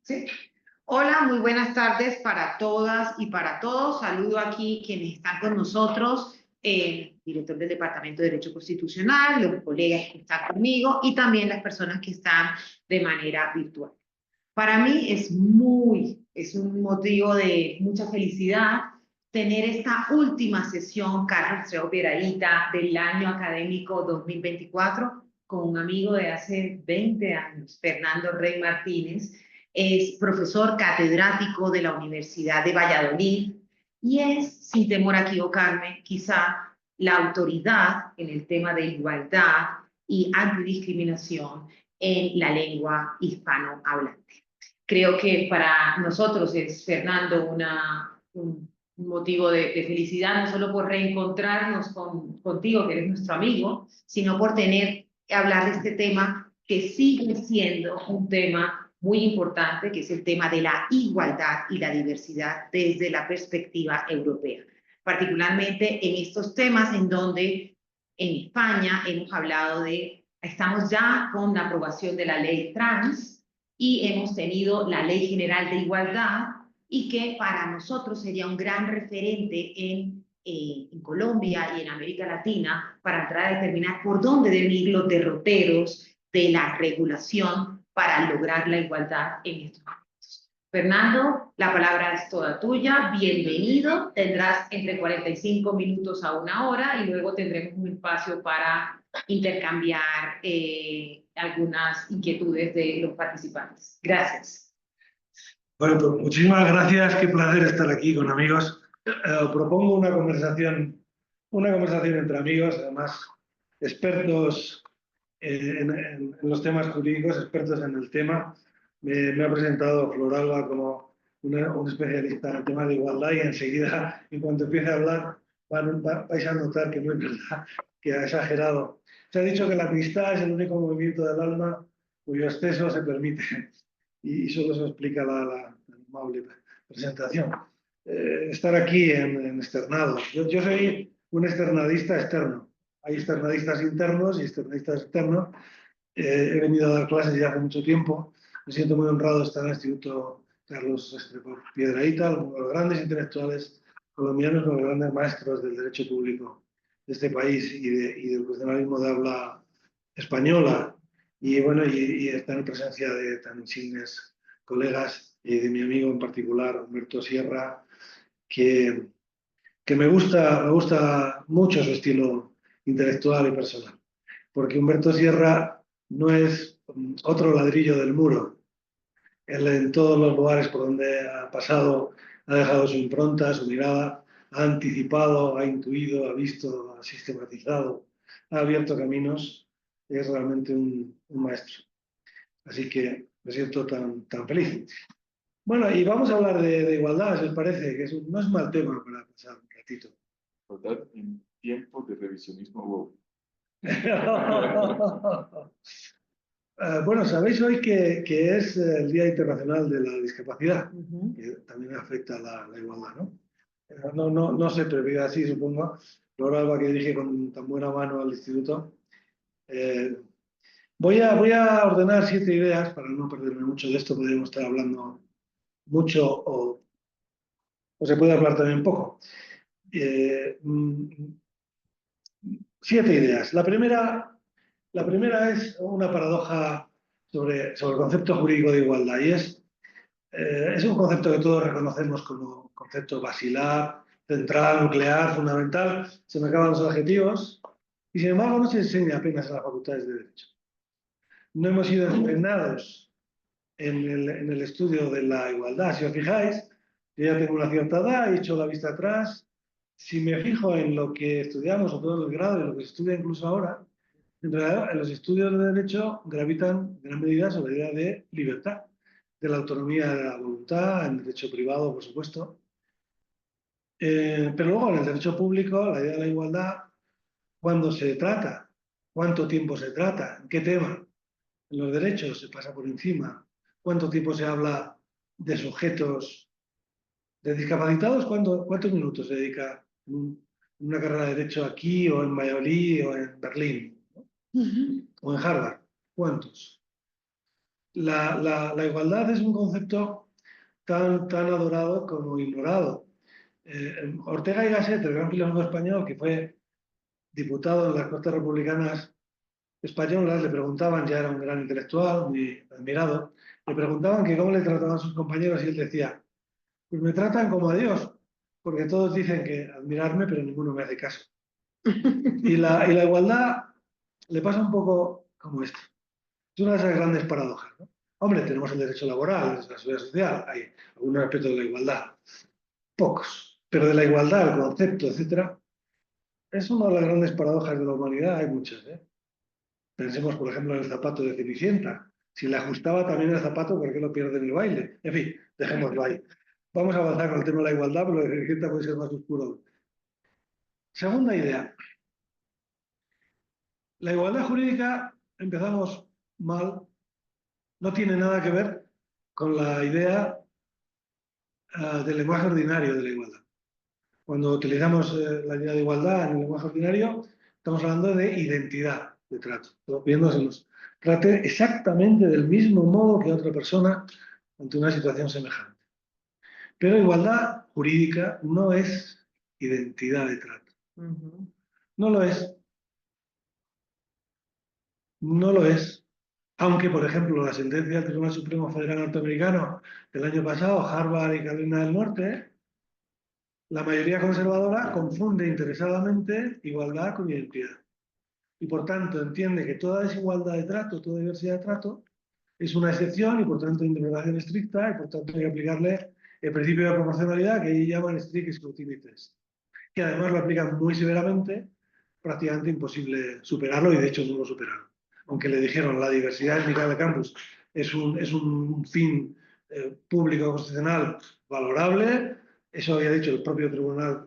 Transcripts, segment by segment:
¿Sí? Hola, muy buenas tardes para todas y para todos. Saludo aquí quienes están con nosotros, el director del Departamento de Derecho Constitucional, los colegas que están conmigo y también las personas que están de manera virtual. Para mí es un motivo de mucha felicidad tener esta última sesión, Carlos Trejo Piedrahita, del año académico 2024, con un amigo de hace 20 años, Fernando Rey Martínez. Es profesor catedrático de la Universidad de Valladolid y es, sin temor a equivocarme, quizá la autoridad en el tema de igualdad y antidiscriminación en la lengua hispanohablante. Creo que para nosotros es, Fernando, un motivo de felicidad, no solo por reencontrarnos contigo, que eres nuestro amigo, sino por hablar de este tema que sigue siendo un tema muy importante, que es el tema de la igualdad y la diversidad desde la perspectiva europea. Particularmente en estos temas en donde en España hemos hablado estamos ya con la aprobación de la ley trans, y hemos tenido la Ley General de Igualdad y que para nosotros sería un gran referente en Colombia y en América Latina para entrar a determinar por dónde deben ir los derroteros de la regulación para lograr la igualdad en estos ámbitos. Fernando, la palabra es toda tuya, bienvenido, tendrás entre 45 minutos a una hora y luego tendremos un espacio para intercambiar algunas inquietudes de los participantes. Gracias. Bueno, pues muchísimas gracias, qué placer estar aquí con amigos. Propongo una conversación entre amigos, además expertos en los temas jurídicos, expertos en el tema. Me ha presentado Floralba como un especialista en el tema de igualdad y enseguida, en cuanto empiece a hablar, vais a notar que no es verdad, que ha exagerado. Se ha dicho que la amistad es el único movimiento del alma cuyo exceso se permite. Y solo se explica la amable presentación. Estar aquí en externado. Yo soy un externadista externo. Hay externadistas internos y externadistas externos. He venido a dar clases ya hace mucho tiempo. Me siento muy honrado de estar en el Instituto Carlos Restrepo Piedrahita, uno de los grandes intelectuales colombianos, uno de los grandes maestros del derecho público de este país y del constitucionalismo de habla española. Y bueno, y estar en presencia de tan insignes colegas y de mi amigo en particular, Humberto Sierra, que me gusta mucho su estilo intelectual y personal. Porque Humberto Sierra no es otro ladrillo del muro. Él en todos los lugares por donde ha pasado ha dejado su impronta, su mirada, ha anticipado, ha intuido, ha visto, ha sistematizado, ha abierto caminos. Es realmente un maestro. Así que me siento tan feliz. Bueno, y vamos a hablar de igualdad, si os parece, que no es mal tema para pasar un ratito. ¿Verdad? En tiempos de revisionismo woke. Bueno, sabéis hoy que es el Día Internacional de la Discapacidad, que también afecta a la igualdad, ¿no? No se prevé así, supongo. Laura Alba, que dirige con tan buena mano al instituto. Voy a ordenar 7 ideas para no perderme mucho de esto. Podríamos estar hablando mucho o se puede hablar también poco. 7 ideas. La primera es una paradoja sobre el concepto jurídico de igualdad y es un concepto que todos reconocemos como concepto basilar, central, nuclear, fundamental. Se me acaban los adjetivos y sin embargo no se enseña apenas en las facultades de Derecho. No hemos sido entrenados en el estudio de la igualdad. Si os fijáis, yo ya tengo una cierta edad, he hecho la vista atrás. Si me fijo en lo que estudiamos, o todo el grado, y lo que se estudia incluso ahora, en realidad, en los estudios de derecho gravitan en gran medida sobre la idea de libertad, de la autonomía de la voluntad, en derecho privado, por supuesto. Pero luego en el derecho público, la idea de la igualdad, ¿cuándo se trata? ¿Cuánto tiempo se trata? ¿En qué tema? En los derechos se pasa por encima. ¿Cuánto tiempo se habla de sujetos, de discapacitados? ¿Cuántos minutos se dedica en una carrera de derecho aquí o en Valladolid o en Berlín? ¿No? O en Harvard. ¿Cuántos? La igualdad es un concepto tan adorado como ignorado. Ortega y Gasset, el gran filósofo español que fue diputado en las Cortes Republicanas españolas, le preguntaban, ya era un gran intelectual, muy admirado, le preguntaban que cómo le trataban sus compañeros y él decía, pues me tratan como a Dios, porque todos dicen que admirarme, pero ninguno me hace caso. Y la igualdad le pasa un poco como esto. Es una de esas grandes paradojas, ¿no? Hombre, tenemos el derecho laboral, la seguridad social, hay algunos aspectos de la igualdad, pocos, pero de la igualdad, el concepto, etcétera, es una de las grandes paradojas de la humanidad, hay muchas, ¿eh? Pensemos, por ejemplo, en el zapato de Cenicienta. Si le ajustaba también el zapato, ¿por qué lo pierde en el baile? En fin, dejémoslo ahí. Vamos a avanzar con el tema de la igualdad, pero lo de Cenicienta puede ser más oscuro. Segunda idea. La igualdad jurídica, empezamos mal, no tiene nada que ver con la idea del lenguaje ordinario de la igualdad. Cuando utilizamos la idea de igualdad en el lenguaje ordinario, estamos hablando de identidad de trato. Estamos pidiendo que se nos trate exactamente del mismo modo que otra persona ante una situación semejante. Pero igualdad jurídica no es identidad de trato. No lo es. No lo es. Aunque, por ejemplo, la sentencia del Tribunal Supremo Federal Norteamericano del año pasado, Harvard y Carolina del Norte, la mayoría conservadora confunde interesadamente igualdad con identidad. Y por tanto entiende que toda desigualdad de trato, toda diversidad de trato, es una excepción y por tanto interpretación estricta y por tanto hay que aplicarle el principio de proporcionalidad que ellos llaman strict scrutiny test, que además lo aplican muy severamente, prácticamente imposible superarlo y de hecho no lo superaron. Aunque le dijeron la diversidad étnica del campus es un fin público constitucional valorable, eso había dicho el propio Tribunal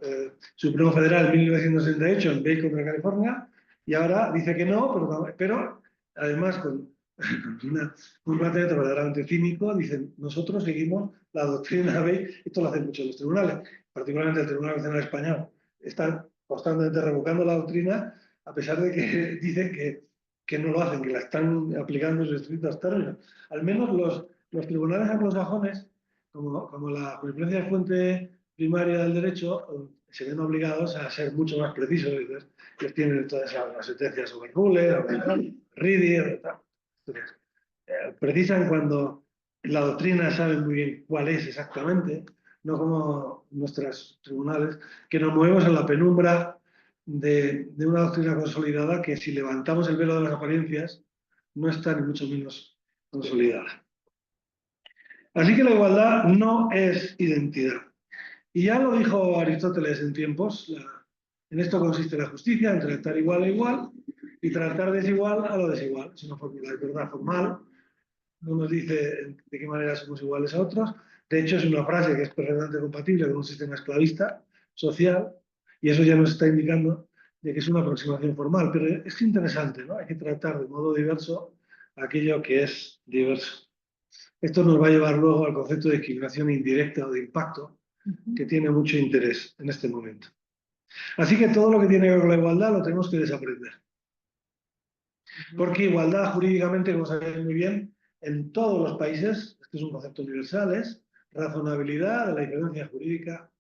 Supremo Federal en 1968 en Bacon contra California, y ahora dice que no, pero además con un planteamiento verdaderamente cínico, dicen, nosotros seguimos la doctrina Bacon, esto lo hacen muchos los tribunales, particularmente el Tribunal Nacional Español, están constantemente revocando la doctrina a pesar de que dicen que no lo hacen, que la están aplicando en sus estrictos términos. Al menos los tribunales anglosajones, como la jurisprudencia de fuente primaria del derecho, se ven obligados a ser mucho más precisos. Ellos tienen todas las sentencias sobre Ruler, Reedy, precisan cuando la doctrina sabe muy bien cuál es exactamente, no como nuestros tribunales, que nos movemos en la penumbra de una doctrina consolidada que si levantamos el velo de las apariencias no está ni mucho menos consolidada. Así que la igualdad no es identidad. Y ya lo dijo Aristóteles en tiempos, en esto consiste la justicia, en tratar igual a igual y tratar desigual a lo desigual. Es una fórmula de verdad formal, no nos dice de qué manera somos iguales a otros. De hecho, es una frase que es perfectamente compatible con un sistema esclavista, social, y eso ya nos está indicando de que es una aproximación formal. Pero es interesante, ¿no? Hay que tratar de modo diverso aquello que es diverso. Esto nos va a llevar luego al concepto de discriminación indirecta o de impacto, que tiene mucho interés en este momento. Así que todo lo que tiene que ver con la igualdad lo tenemos que desaprender. Porque igualdad jurídicamente, como sabéis muy bien, en todos los países, este es un concepto universal, es razonabilidad de la diferencia jurídica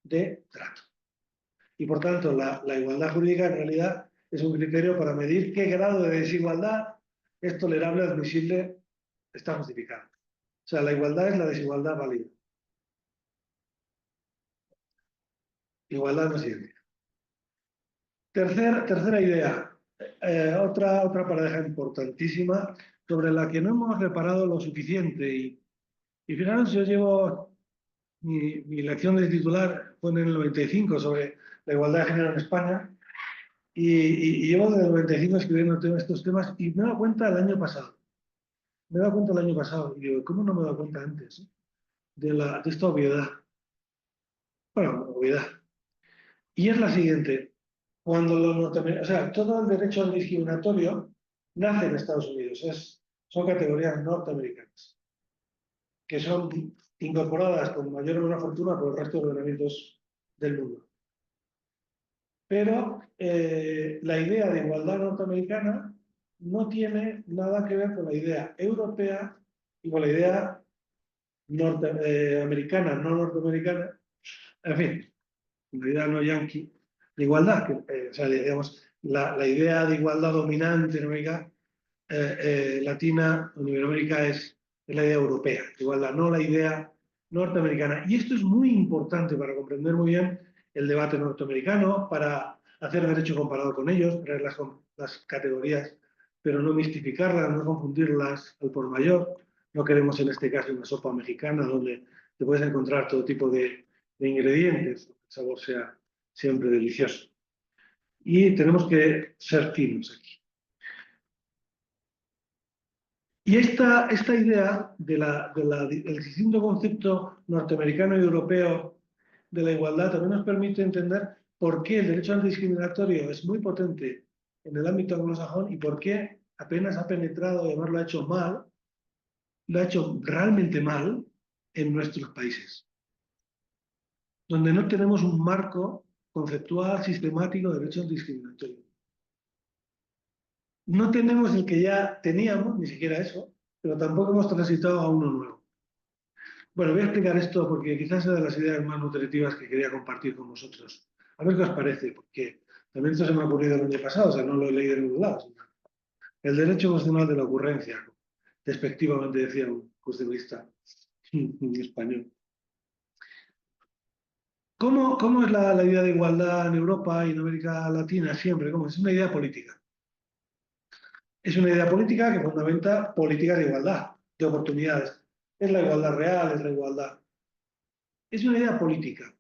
de trato. Y por tanto, la igualdad jurídica en realidad es un criterio para medir qué grado de desigualdad es tolerable, admisible, está justificado. O sea, la igualdad es la desigualdad válida. Igualdad no es idéntica. Tercera idea, otra paradoja importantísima sobre la que no hemos reparado lo suficiente. Y fijaros, yo llevo mi lección de titular fue en el 95 sobre la igualdad de género en España y llevo desde el 95 escribiendo estos temas y me he dado cuenta el año pasado. Me he dado cuenta el año pasado y digo, ¿cómo no me he dado cuenta antes de esta obviedad? Bueno, obviedad. Y es la siguiente. Cuando los norteamericanos, o sea, todo el derecho al discriminatorio nace en Estados Unidos, son categorías norteamericanas, que son incorporadas con mayor o menor fortuna por el resto de ordenamientos del mundo. Pero la idea de igualdad norteamericana no tiene nada que ver con la idea europea y con la idea norteamericana, no norteamericana, en fin, la idea no yanqui, de igualdad, o sea, digamos, la idea de igualdad dominante en América Latina o en Iberoamérica es la idea europea, igualdad, no la idea norteamericana. Y esto es muy importante para comprender muy bien el debate norteamericano, para hacer derecho comparado con ellos, traer las categorías, pero no mistificarlas, no confundirlas al por mayor. No queremos en este caso una sopa mexicana donde te puedes encontrar todo tipo de ingredientes, que el sabor sea siempre delicioso. Y tenemos que ser finos aquí. Y esta idea del distinto concepto norteamericano y europeo de la igualdad también nos permite entender por qué el derecho antidiscriminatorio es muy potente en el ámbito anglosajón y por qué apenas ha penetrado y además lo ha hecho mal, lo ha hecho realmente mal en nuestros países, donde no tenemos un marco conceptual sistemático de derecho antidiscriminatorio. No tenemos el que ya teníamos, ni siquiera eso, pero tampoco hemos transitado a uno nuevo. Bueno, voy a explicar esto porque quizás sea de las ideas más nutritivas que quería compartir con vosotros. A ver qué os parece, porque también esto se me ha ocurrido el año pasado, o sea, no lo he leído en ningún lado. El derecho constitucional de la ocurrencia, despectivamente decía un constitucionalista español. ¿Cómo es la idea de igualdad en Europa y en América Latina siempre? ¿Cómo? Es una idea política. Es una idea política que fundamenta políticas de igualdad, de oportunidades. Es la igualdad real, es la igualdad. Es una idea política.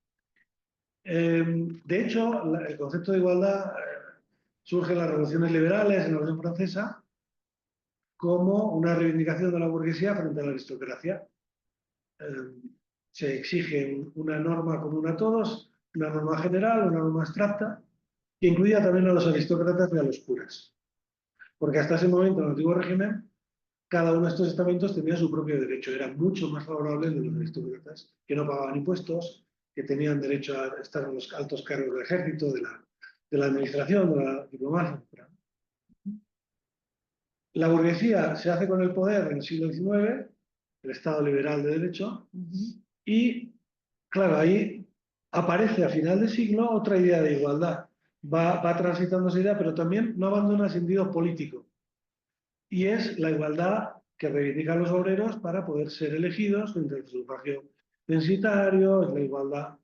De hecho, el concepto de igualdad surge en las revoluciones liberales, en la Revolución Francesa, como una reivindicación de la burguesía frente a la aristocracia. Se exige una norma común a todos, una norma general, una norma abstracta, que incluya también a los aristócratas y a los curas. Porque hasta ese momento, en el antiguo régimen, cada uno de estos estamentos tenía su propio derecho. Era mucho más favorable el de los aristócratas, que no pagaban impuestos, que tenían derecho a estar en los altos cargos del ejército, de la administración, de la diplomacia, etc. La burguesía se hace con el poder en el siglo XIX, el Estado liberal de derecho, y claro, ahí aparece a final de siglo otra idea de igualdad. Va transitando esa idea, pero también no abandona el sentido político. Y es la igualdad que reivindican los obreros para poder ser elegidos frente al sufragio censitario, es la igualdad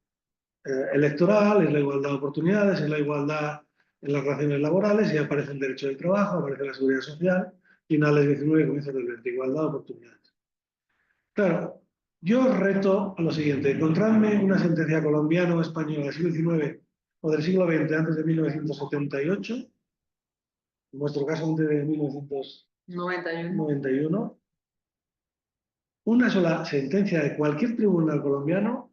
electoral, es la igualdad de oportunidades, es la igualdad en las relaciones laborales, y aparece el derecho del trabajo, aparece la seguridad social, finales del 19 y comienzos del 20, igualdad de oportunidades. Claro, yo os reto a lo siguiente: encontradme una sentencia colombiana o española del siglo XIX o del siglo XX antes de 1978, en vuestro caso antes de 1991, una sola sentencia de cualquier tribunal colombiano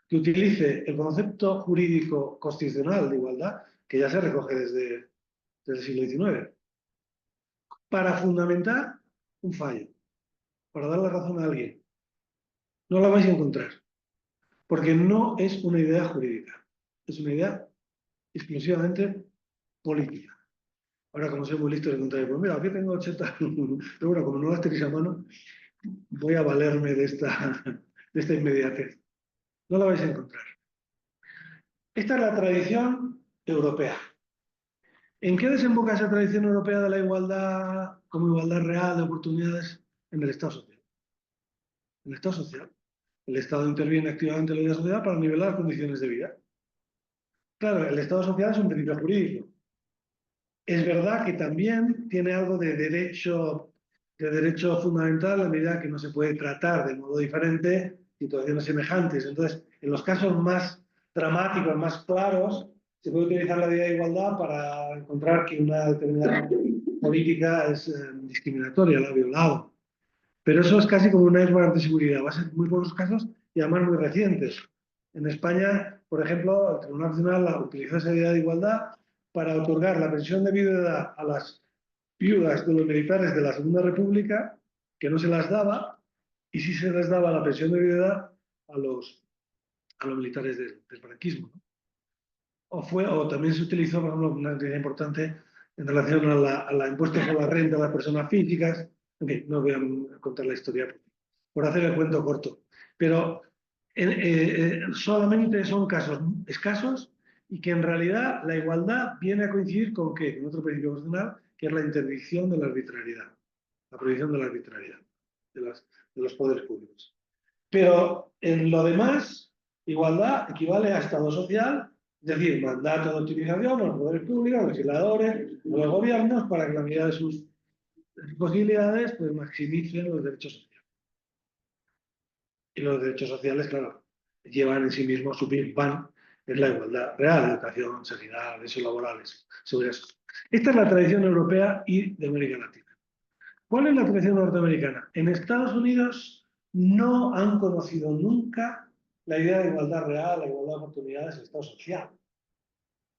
que utilice el concepto jurídico constitucional de igualdad, que ya se recoge desde el siglo XIX, para fundamentar un fallo, para dar la razón a alguien. No la vais a encontrar, porque no es una idea jurídica, es una idea exclusivamente política. Ahora, como soy muy listo, le contaré, pues mira, aquí tengo 80, pero bueno, como no las tenéis a mano, voy a valerme de esta inmediatez. No la vais a encontrar. Esta es la tradición europea. ¿En qué desemboca esa tradición europea de la igualdad como igualdad real de oportunidades? En el Estado social. En el Estado social. El Estado interviene activamente en la vida social para nivelar las condiciones de vida. Claro, el Estado social es un principio jurídico. Es verdad que también tiene algo de derecho fundamental a medida que no se puede tratar de modo diferente situaciones semejantes. Entonces, en los casos más dramáticos, más claros, se puede utilizar la idea de igualdad para encontrar que una determinada política es discriminatoria, la ha violado. Pero eso es casi como un iceberg de seguridad. Va a ser muy pocos casos y además muy recientes. En España, por ejemplo, el Tribunal Nacional utilizó esa idea de igualdad para otorgar la pensión de viudedad a las viudas de los militares de la Segunda República, que no se las daba, y sí se les daba la pensión de viudedad a los militares del franquismo, ¿no? O también se utilizó, por ejemplo, una idea importante en relación a la impuestos a la renta de las personas físicas, En fin, no voy a contar la historia por hacer el cuento corto, pero solamente son casos escasos y que en realidad la igualdad viene a coincidir con ¿qué? Con otro principio constitucional, que es la interdicción de la arbitrariedad, la prohibición de la arbitrariedad de los poderes públicos. Pero en lo demás, igualdad equivale a Estado social, es decir, mandato de optimización a los poderes públicos, a los legisladores, a los gobiernos, para que en la medida de sus posibilidades pues maximicen los derechos sociales. Y los derechos sociales, claro, llevan en sí mismos su big bang, es la igualdad real, educación, sanidad, derechos laborales, seguridad social. Esta es la tradición europea y de América Latina. ¿Cuál es la tradición norteamericana? En Estados Unidos no han conocido nunca la idea de igualdad real, la igualdad de oportunidades, el Estado social.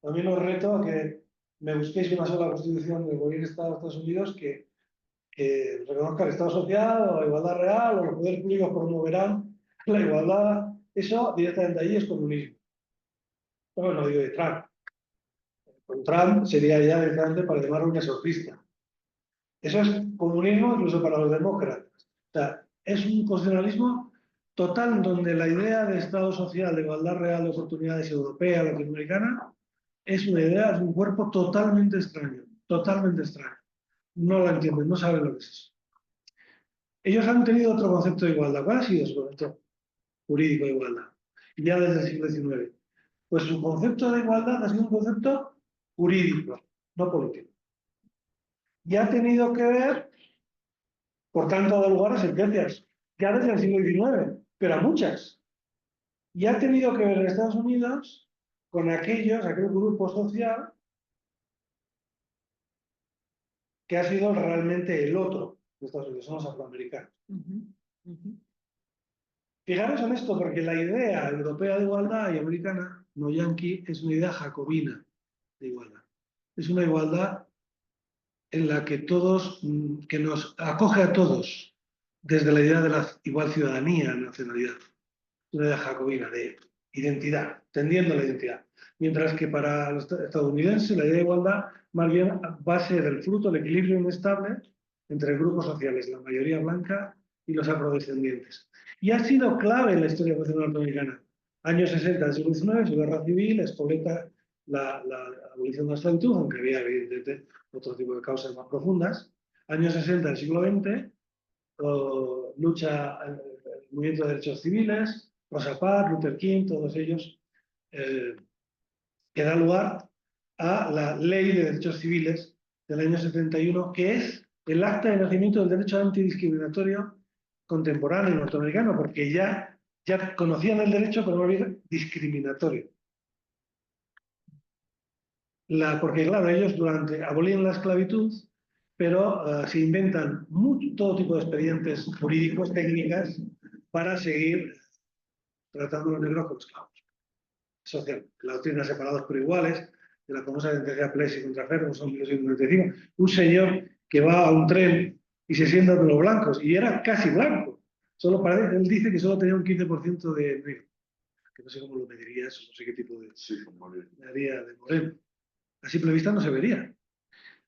También os reto a que me busquéis una sola constitución del gobierno de Estados Unidos que reconozca el Estado social o la igualdad real o los poderes públicos promoverán la igualdad. Eso directamente allí es comunismo. Bueno, no digo de Trump. Con Trump sería ya directamente para llamarlo un exorcista. Eso es comunismo incluso para los demócratas. O sea, es un constitucionalismo total donde la idea de Estado social, de igualdad real de oportunidades europea, latinoamericana, es una idea, es un cuerpo totalmente extraño, totalmente extraño. No la entienden, no saben lo que es eso. Ellos han tenido otro concepto de igualdad. ¿Cuál ha sido su concepto jurídico de igualdad? Ya desde el siglo XIX. Pues su concepto de igualdad ha sido un concepto jurídico, no político. Y ha tenido que ver, por tanto, ha dado lugar a sentencias, ya desde el siglo XIX, pero a muchas. Y ha tenido que ver en Estados Unidos con aquel grupo social que ha sido realmente el otro de Estados Unidos, son los afroamericanos. Fijaros en esto, porque la idea europea de igualdad y americana, no yanqui, es una idea jacobina de igualdad. Es una igualdad en la que todos, que nos acoge a todos, desde la idea de la igual ciudadanía, nacionalidad. Una idea jacobina de identidad, tendiendo a la identidad. Mientras que para los estadounidenses la idea de igualdad más bien va a ser el fruto del equilibrio inestable entre grupos sociales, la mayoría blanca y los afrodescendientes. Y ha sido clave en la historia nacional norteamericana. Años 60 del siglo XIX, su guerra civil, Espoleta, la abolición de la esclavitud, aunque había evidentemente otro tipo de causas más profundas. Años 60 del siglo XX, lucha, el movimiento de derechos civiles, Rosa Parks, Luther King, todos ellos, que da lugar a la Ley de Derechos Civiles del año 71, que es el acta de nacimiento del derecho antidiscriminatorio contemporáneo norteamericano, porque ya conocían el derecho, pero no bien discriminatorio. Porque claro, ellos abolían la esclavitud, pero se inventan todo tipo de expedientes jurídicos, técnicas, para seguir tratando a los negros como esclavos. Social. La doctrina separados por iguales, de la famosa sentencia Plessy contra Ferguson en 1995. Un señor que va a un tren y se sienta con los blancos, y era casi blanco. Él dice que solo tenía un 15% de negro. Que no sé cómo lo mediría eso, no sé qué tipo de... Sí, haría de moreno. A simple vista no se vería.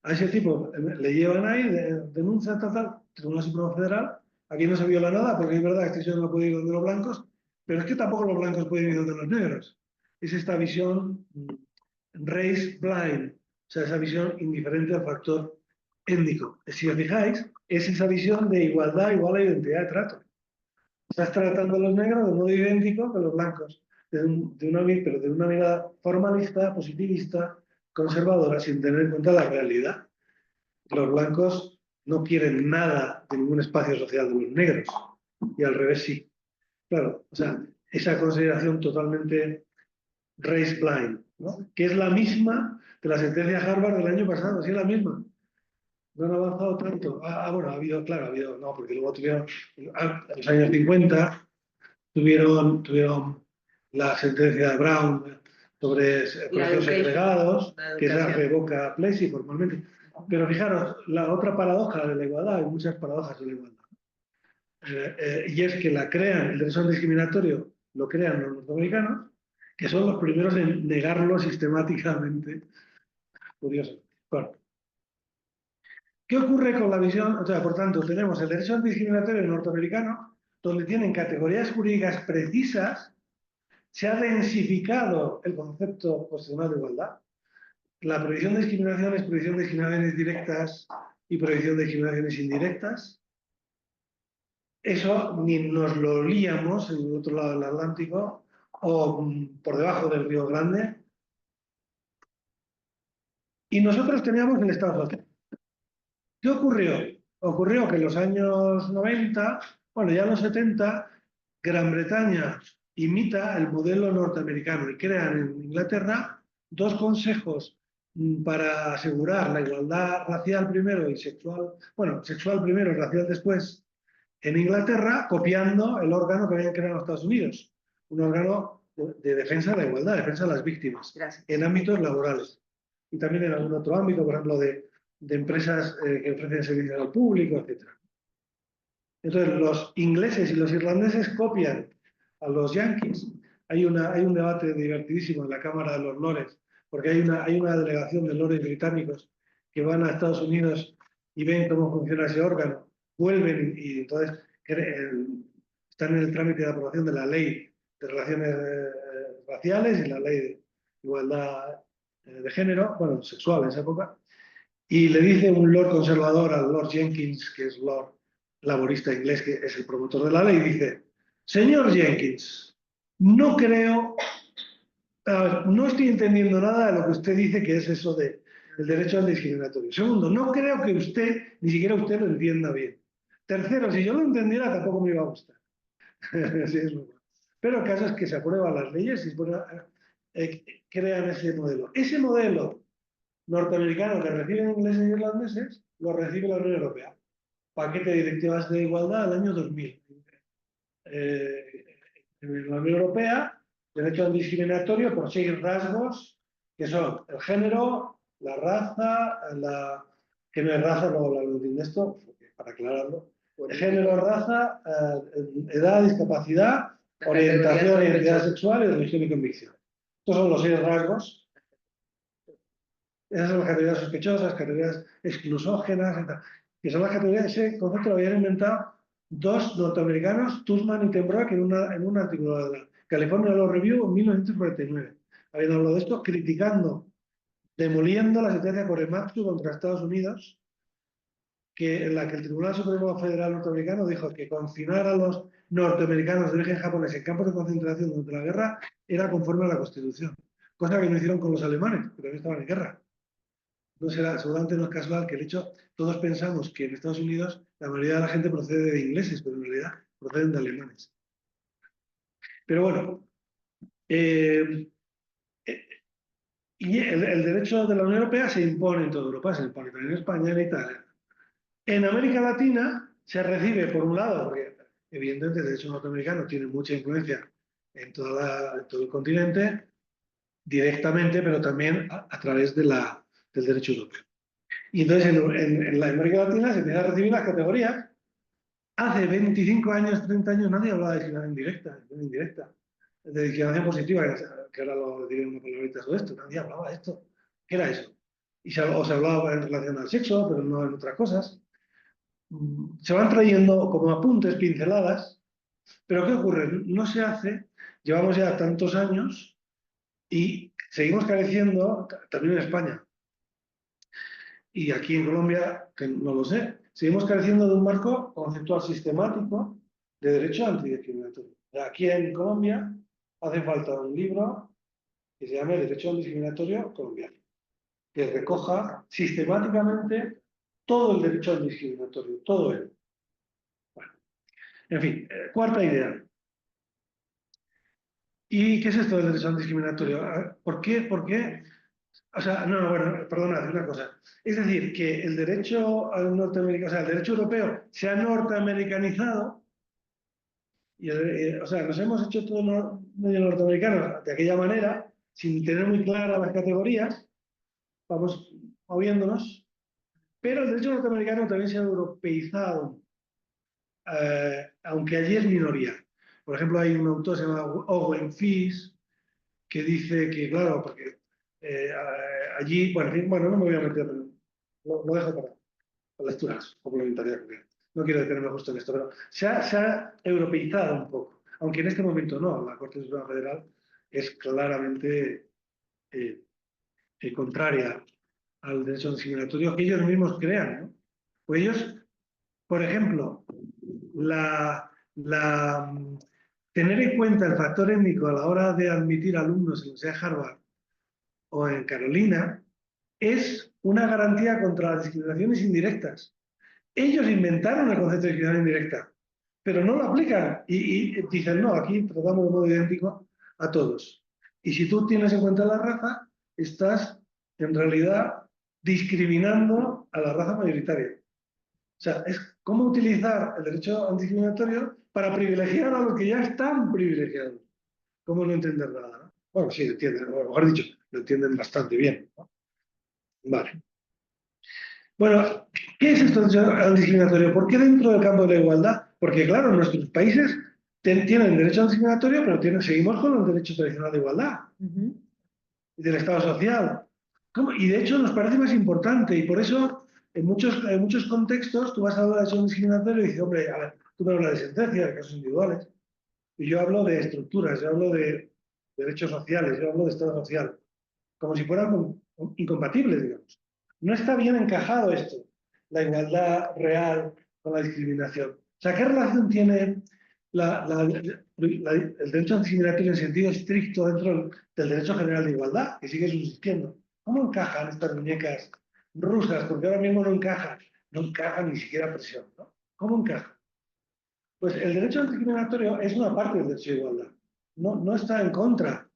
A ese tipo le llevan ahí, denuncia estatal, Tribunal Supremo Federal, aquí no se viola nada, porque es verdad que este señor no puede ir donde los blancos, pero es que tampoco los blancos pueden ir donde los negros. Es esta visión race blind, o sea, esa visión indiferente al factor étnico. Si os fijáis, es esa visión de igualdad igual a identidad de trato. Estás tratando a los negros de modo idéntico que los blancos, pero de una mirada formalista, positivista, conservadora, sin tener en cuenta la realidad. Los blancos no quieren nada de ningún espacio social de los negros, y al revés sí. Claro, o sea, esa consideración totalmente race blind, ¿no? Que es la misma de la sentencia Harvard del año pasado, sí es la misma. No han avanzado tanto. Bueno, ha habido, no, porque luego tuvieron, en los años 50, tuvieron la sentencia de Brown sobre colegios segregados, que se revoca Plessy formalmente. Pero fijaros, la otra paradoja de la igualdad, hay muchas paradojas de la igualdad. Y es que el derecho discriminatorio lo crean los norteamericanos, que son los primeros en negarlo sistemáticamente. Curioso. Bueno. ¿Qué ocurre con la visión? O sea, por tanto, tenemos el derecho antidiscriminatorio norteamericano, donde tienen categorías jurídicas precisas, se ha densificado el concepto constitucional de igualdad. La prohibición de discriminación es prohibición de discriminaciones directas y prohibición de discriminaciones indirectas. Eso ni nos lo olíamos en el otro lado del Atlántico o por debajo del Río Grande. Y nosotros teníamos el Estado social. ¿Qué ocurrió? Ocurrió que en los años 90, bueno, ya en los 70, Gran Bretaña imita el modelo norteamericano y crean en Inglaterra dos consejos para asegurar la igualdad racial primero y sexual, bueno, sexual primero y racial después, en Inglaterra, copiando el órgano que habían creado en Estados Unidos, un órgano de defensa de la igualdad, defensa de las víctimas, Gracias. en ámbitos laborales. Y también en algún otro ámbito, por ejemplo, de empresas que ofrecen servicios al público, etc. Entonces, los ingleses y los irlandeses copian a los yanquis. Hay un debate divertidísimo en la Cámara de los Lores, porque hay una delegación de lores británicos que van a Estados Unidos y ven cómo funciona ese órgano, vuelven y entonces están en el trámite de aprobación de la ley de relaciones raciales y la ley de igualdad de género, bueno, sexual en esa época, y le dice un lord conservador al Lord Jenkins, que es lord laborista inglés, que es el promotor de la ley, dice: señor Jenkins, no creo, no estoy entendiendo nada de lo que usted dice que es eso del derecho al discriminatorio. Segundo, no creo que usted, ni siquiera usted lo entienda bien. Tercero, si yo lo entendiera tampoco me iba a gustar. Sí, es bueno. Pero el caso es que se aprueban las leyes y crean ese modelo. Ese modelo norteamericano que reciben ingleses e irlandeses lo recibe la Unión Europea. Paquete de directivas de igualdad del año 2000. En la Unión Europea, derecho al discriminatorio por 6 rasgos, que son el género, la raza, que no es raza, luego hablo de esto, para aclararlo, el género, raza, edad, discapacidad, orientación, identidad sexual y religión y convicción. Estos son los 6 rasgos. Esas son las categorías sospechosas, categorías exclusógenas, que son las categorías. Ese concepto lo habían inventado dos norteamericanos, Tussman y Tenbrook, en un artículo de la California Law Review en 1949. Habían hablado de esto, criticando, demoliendo la sentencia Korematsu contra Estados Unidos, en la que el Tribunal Supremo Federal norteamericano dijo que confinar a los norteamericanos de origen japonés en campos de concentración durante la guerra era conforme a la Constitución, cosa que no hicieron con los alemanes, que también estaban en guerra. No será, seguramente no es casual que el hecho, todos pensamos que en Estados Unidos la mayoría de la gente procede de ingleses, pero en realidad proceden de alemanes. Pero bueno, y el derecho de la Unión Europea se impone en toda Europa, se impone también en España, en Italia. En América Latina se recibe, por un lado, porque evidentemente el derecho norteamericano tiene mucha influencia en todo el continente, directamente, pero también a través del derecho europeo. Y entonces en la América Latina se empieza a recibir las categorías. Hace 25 años, 30 años, nadie hablaba de discriminación directa, indirecta, de discriminación positiva, que ahora lo diré una palabrita sobre esto. Nadie hablaba de esto. ¿Qué era eso? Y se hablaba en relación al sexo, pero no en otras cosas. Se van trayendo como apuntes, pinceladas, pero ¿qué ocurre? No se hace, llevamos ya tantos años y seguimos careciendo, también en España, y aquí en Colombia, que no lo sé, seguimos careciendo de un marco conceptual sistemático de derecho antidiscriminatorio. Aquí en Colombia hace falta un libro que se llame Derecho Antidiscriminatorio Colombiano, que recoja sistemáticamente todo el derecho antidiscriminatorio, todo él. Bueno, en fin, cuarta idea. ¿Y qué es esto del derecho antidiscriminatorio? ¿Por qué? ¿Por qué? O sea, no, bueno, perdona, una cosa. Es decir, que el derecho norteamericano, o sea, el derecho europeo se ha norteamericanizado, y o sea, nos hemos hecho todo medio norteamericanos de aquella manera, sin tener muy claras las categorías, vamos moviéndonos, pero el derecho norteamericano también se ha europeizado, aunque allí es minoría. Por ejemplo, hay un autor que se llama Owen Fish, que dice que, claro, porque allí, bueno, no me voy a meter, lo dejo para. lecturas complementarias. No quiero detenerme justo en esto, pero se ha europeizado un poco, aunque en este momento no. La Corte Suprema Federal es claramente contraria al derecho discriminatorio que ellos mismos crean, ¿no? Pues ellos, por ejemplo, tener en cuenta el factor étnico a la hora de admitir alumnos en la Universidad de Harvard o en Carolina es una garantía contra las discriminaciones indirectas. Ellos inventaron el concepto de discriminación indirecta, pero no lo aplican y dicen, no, aquí tratamos de modo idéntico a todos. Y si tú tienes en cuenta la raza, estás en realidad discriminando a la raza mayoritaria. O sea, es cómo utilizar el derecho antidiscriminatorio para privilegiar a los que ya están privilegiados. ¿Cómo no entender nada? ¿No? Bueno, sí, lo entienden, o mejor dicho, lo entienden bastante bien, ¿no? Vale. Bueno, ¿qué es esto del discriminatorio? ¿Por qué dentro del campo de la igualdad? Porque, claro, nuestros países tienen derecho al discriminatorio, pero seguimos con el derecho tradicional de igualdad y del Estado social. ¿Cómo? Y de hecho nos parece más importante, y por eso en muchos contextos tú vas a hablar de derecho discriminatorio y dices, hombre, a ver, tú me hablas de sentencias, de casos individuales, y yo hablo de estructuras, yo hablo de derechos sociales, yo hablo de Estado social, como si fueran incompatibles, digamos. No está bien encajado esto, la igualdad real con la discriminación. O sea, ¿qué relación tiene el derecho discriminatorio en sentido estricto dentro del derecho general de igualdad, que sigue subsistiendo? ¿Cómo encajan estas muñecas rusas? Porque ahora mismo no encajan ni siquiera a presión, ¿no? ¿Cómo encajan? Pues el derecho discriminatorio es una parte del derecho de igualdad, no está en contra.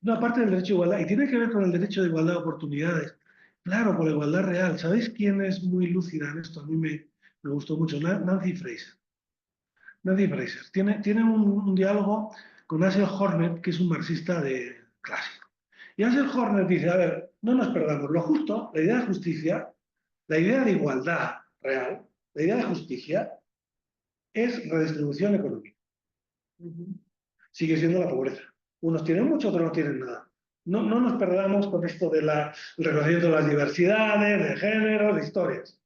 Una parte del derecho de igualdad, y tiene que ver con el derecho de igualdad de oportunidades. Claro, por la igualdad real. ¿Sabéis quién es muy lúcida en esto? A mí me gustó mucho, Nancy Fraser. Nancy Fraser tiene un diálogo con Ansel Hornet, que es un marxista clásico. Y Ansel Hornet dice, a ver, no nos perdamos, lo justo, la idea de justicia, la idea de igualdad real, la idea de justicia, es redistribución económica. Sigue siendo la pobreza. Unos tienen mucho, otros no tienen nada. No nos perdamos con esto del reconocimiento de las diversidades, de géneros, de historias.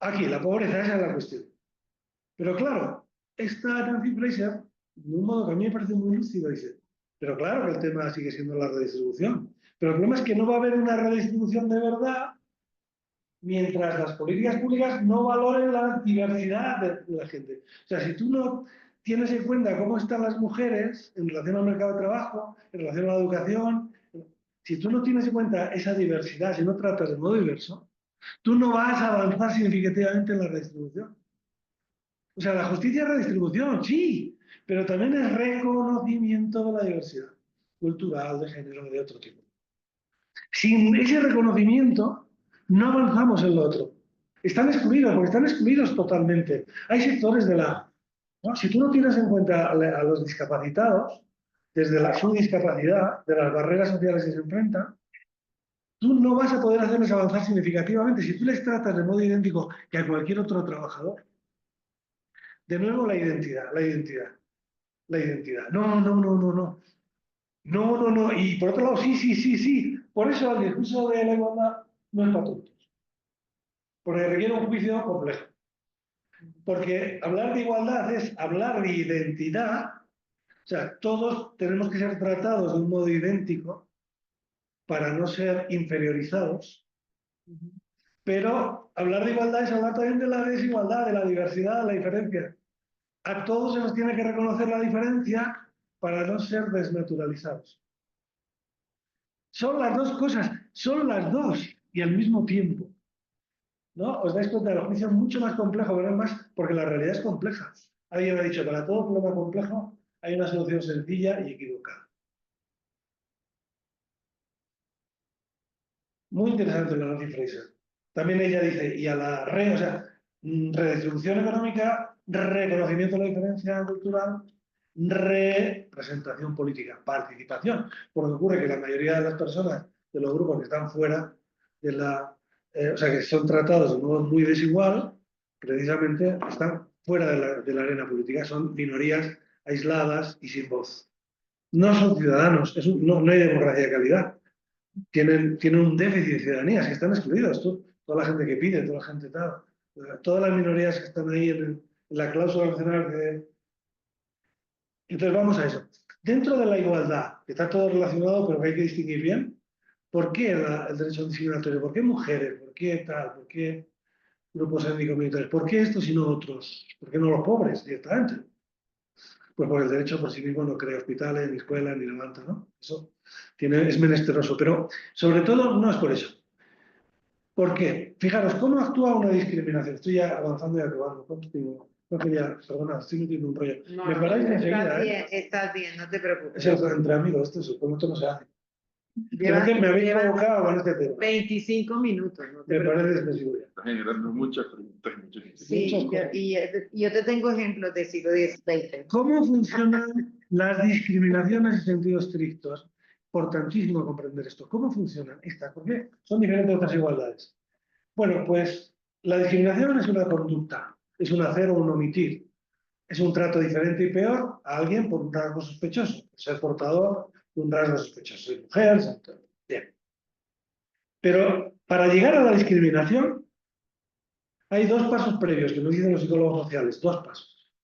Aquí, la pobreza, esa es la cuestión. Pero claro, esta Nancy Fraser, de un modo que a mí me parece muy lúcido, dice, pero claro que el tema sigue siendo la redistribución. Pero el problema es que no va a haber una redistribución de verdad mientras las políticas públicas no valoren la diversidad de la gente. O sea, si tú no tienes en cuenta cómo están las mujeres en relación al mercado de trabajo, en relación a la educación, si tú no tienes en cuenta esa diversidad, si no tratas de modo diverso, tú no vas a avanzar significativamente en la redistribución. O sea, la justicia es redistribución, sí, pero también es reconocimiento de la diversidad cultural, de género, de otro tipo. Sin ese reconocimiento, no avanzamos en lo otro. Están excluidos, porque están excluidos totalmente. Hay sectores ¿no? Si tú no tienes en cuenta a los discapacitados, desde su discapacidad, de las barreras sociales que se enfrentan, tú no vas a poder hacerles avanzar significativamente si tú les tratas de modo idéntico que a cualquier otro trabajador. De nuevo, la identidad. No. No. Y por otro lado, sí. Por eso el discurso de la igualdad no es para tontos. Porque requiere un juicio complejo. Porque hablar de igualdad es hablar de identidad. O sea, todos tenemos que ser tratados de un modo idéntico para no ser inferiorizados. Pero hablar de igualdad es hablar también de la desigualdad, de la diversidad, de la diferencia. A todos se nos tiene que reconocer la diferencia para no ser desnaturalizados. Son las dos cosas, son las dos y al mismo tiempo. ¿No? Os dais cuenta, el juicio es mucho más complejo, pero más porque la realidad es compleja. Alguien me ha dicho, para todo problema complejo hay una solución sencilla y equivocada. Muy interesante la Nancy Fraser. También ella dice, y a la redistribución económica, reconocimiento de la diferencia cultural, representación política, participación. Porque ocurre que la mayoría de las personas de los grupos que están fuera de o sea, que son tratados de modo muy desigual, precisamente están fuera de la arena política, son minorías aisladas y sin voz. No son ciudadanos, no hay democracia de calidad. Tienen un déficit de ciudadanía, si están excluidos. Tú toda la gente que pide, toda la gente tal, todas las minorías que están ahí en la cláusula nacional de... Entonces vamos a eso. Dentro de la igualdad, que está todo relacionado, pero que hay que distinguir bien, ¿por qué el derecho discriminatorio? ¿Por qué mujeres? ¿Por qué tal? ¿Por qué grupos étnico-militares? ¿Por qué estos y no otros? ¿Por qué no los pobres directamente? Pues porque el derecho por sí mismo no crea hospitales, ni escuelas, ni levanta, ¿no? Eso es menesteroso, pero sobre todo no es por eso. ¿Por qué? Fijaros, ¿cómo actúa una discriminación? Estoy ya avanzando y acabando. ¿Cuánto tengo? No quería, perdona, estoy metiendo un rollo. No, Me no, paráis estás enseguida, bien, estás bien, no te preocupes. Es el entre amigos, esto no se hace. Creo Llevas, que me habéis llevas provocado con este tema. 25 minutos, no te Me parece preocupes. excesivo ya. Está generando muchas preguntas y muchas inquietudes. Sí, yo te tengo ejemplos del siglo XX. ¿Cómo funcionan las discriminaciones en sentido estrictos? Importantísimo comprender esto. ¿Cómo funcionan estas? ¿Por qué son diferentes de otras igualdades? Bueno, pues la discriminación es una conducta, es un hacer o un omitir. Es un trato diferente y peor a alguien por un rasgo sospechoso, por ser portador de un rasgo sospechoso. Soy mujer, bien. Pero para llegar a la discriminación hay dos pasos previos que nos dicen los psicólogos sociales, dos pasos.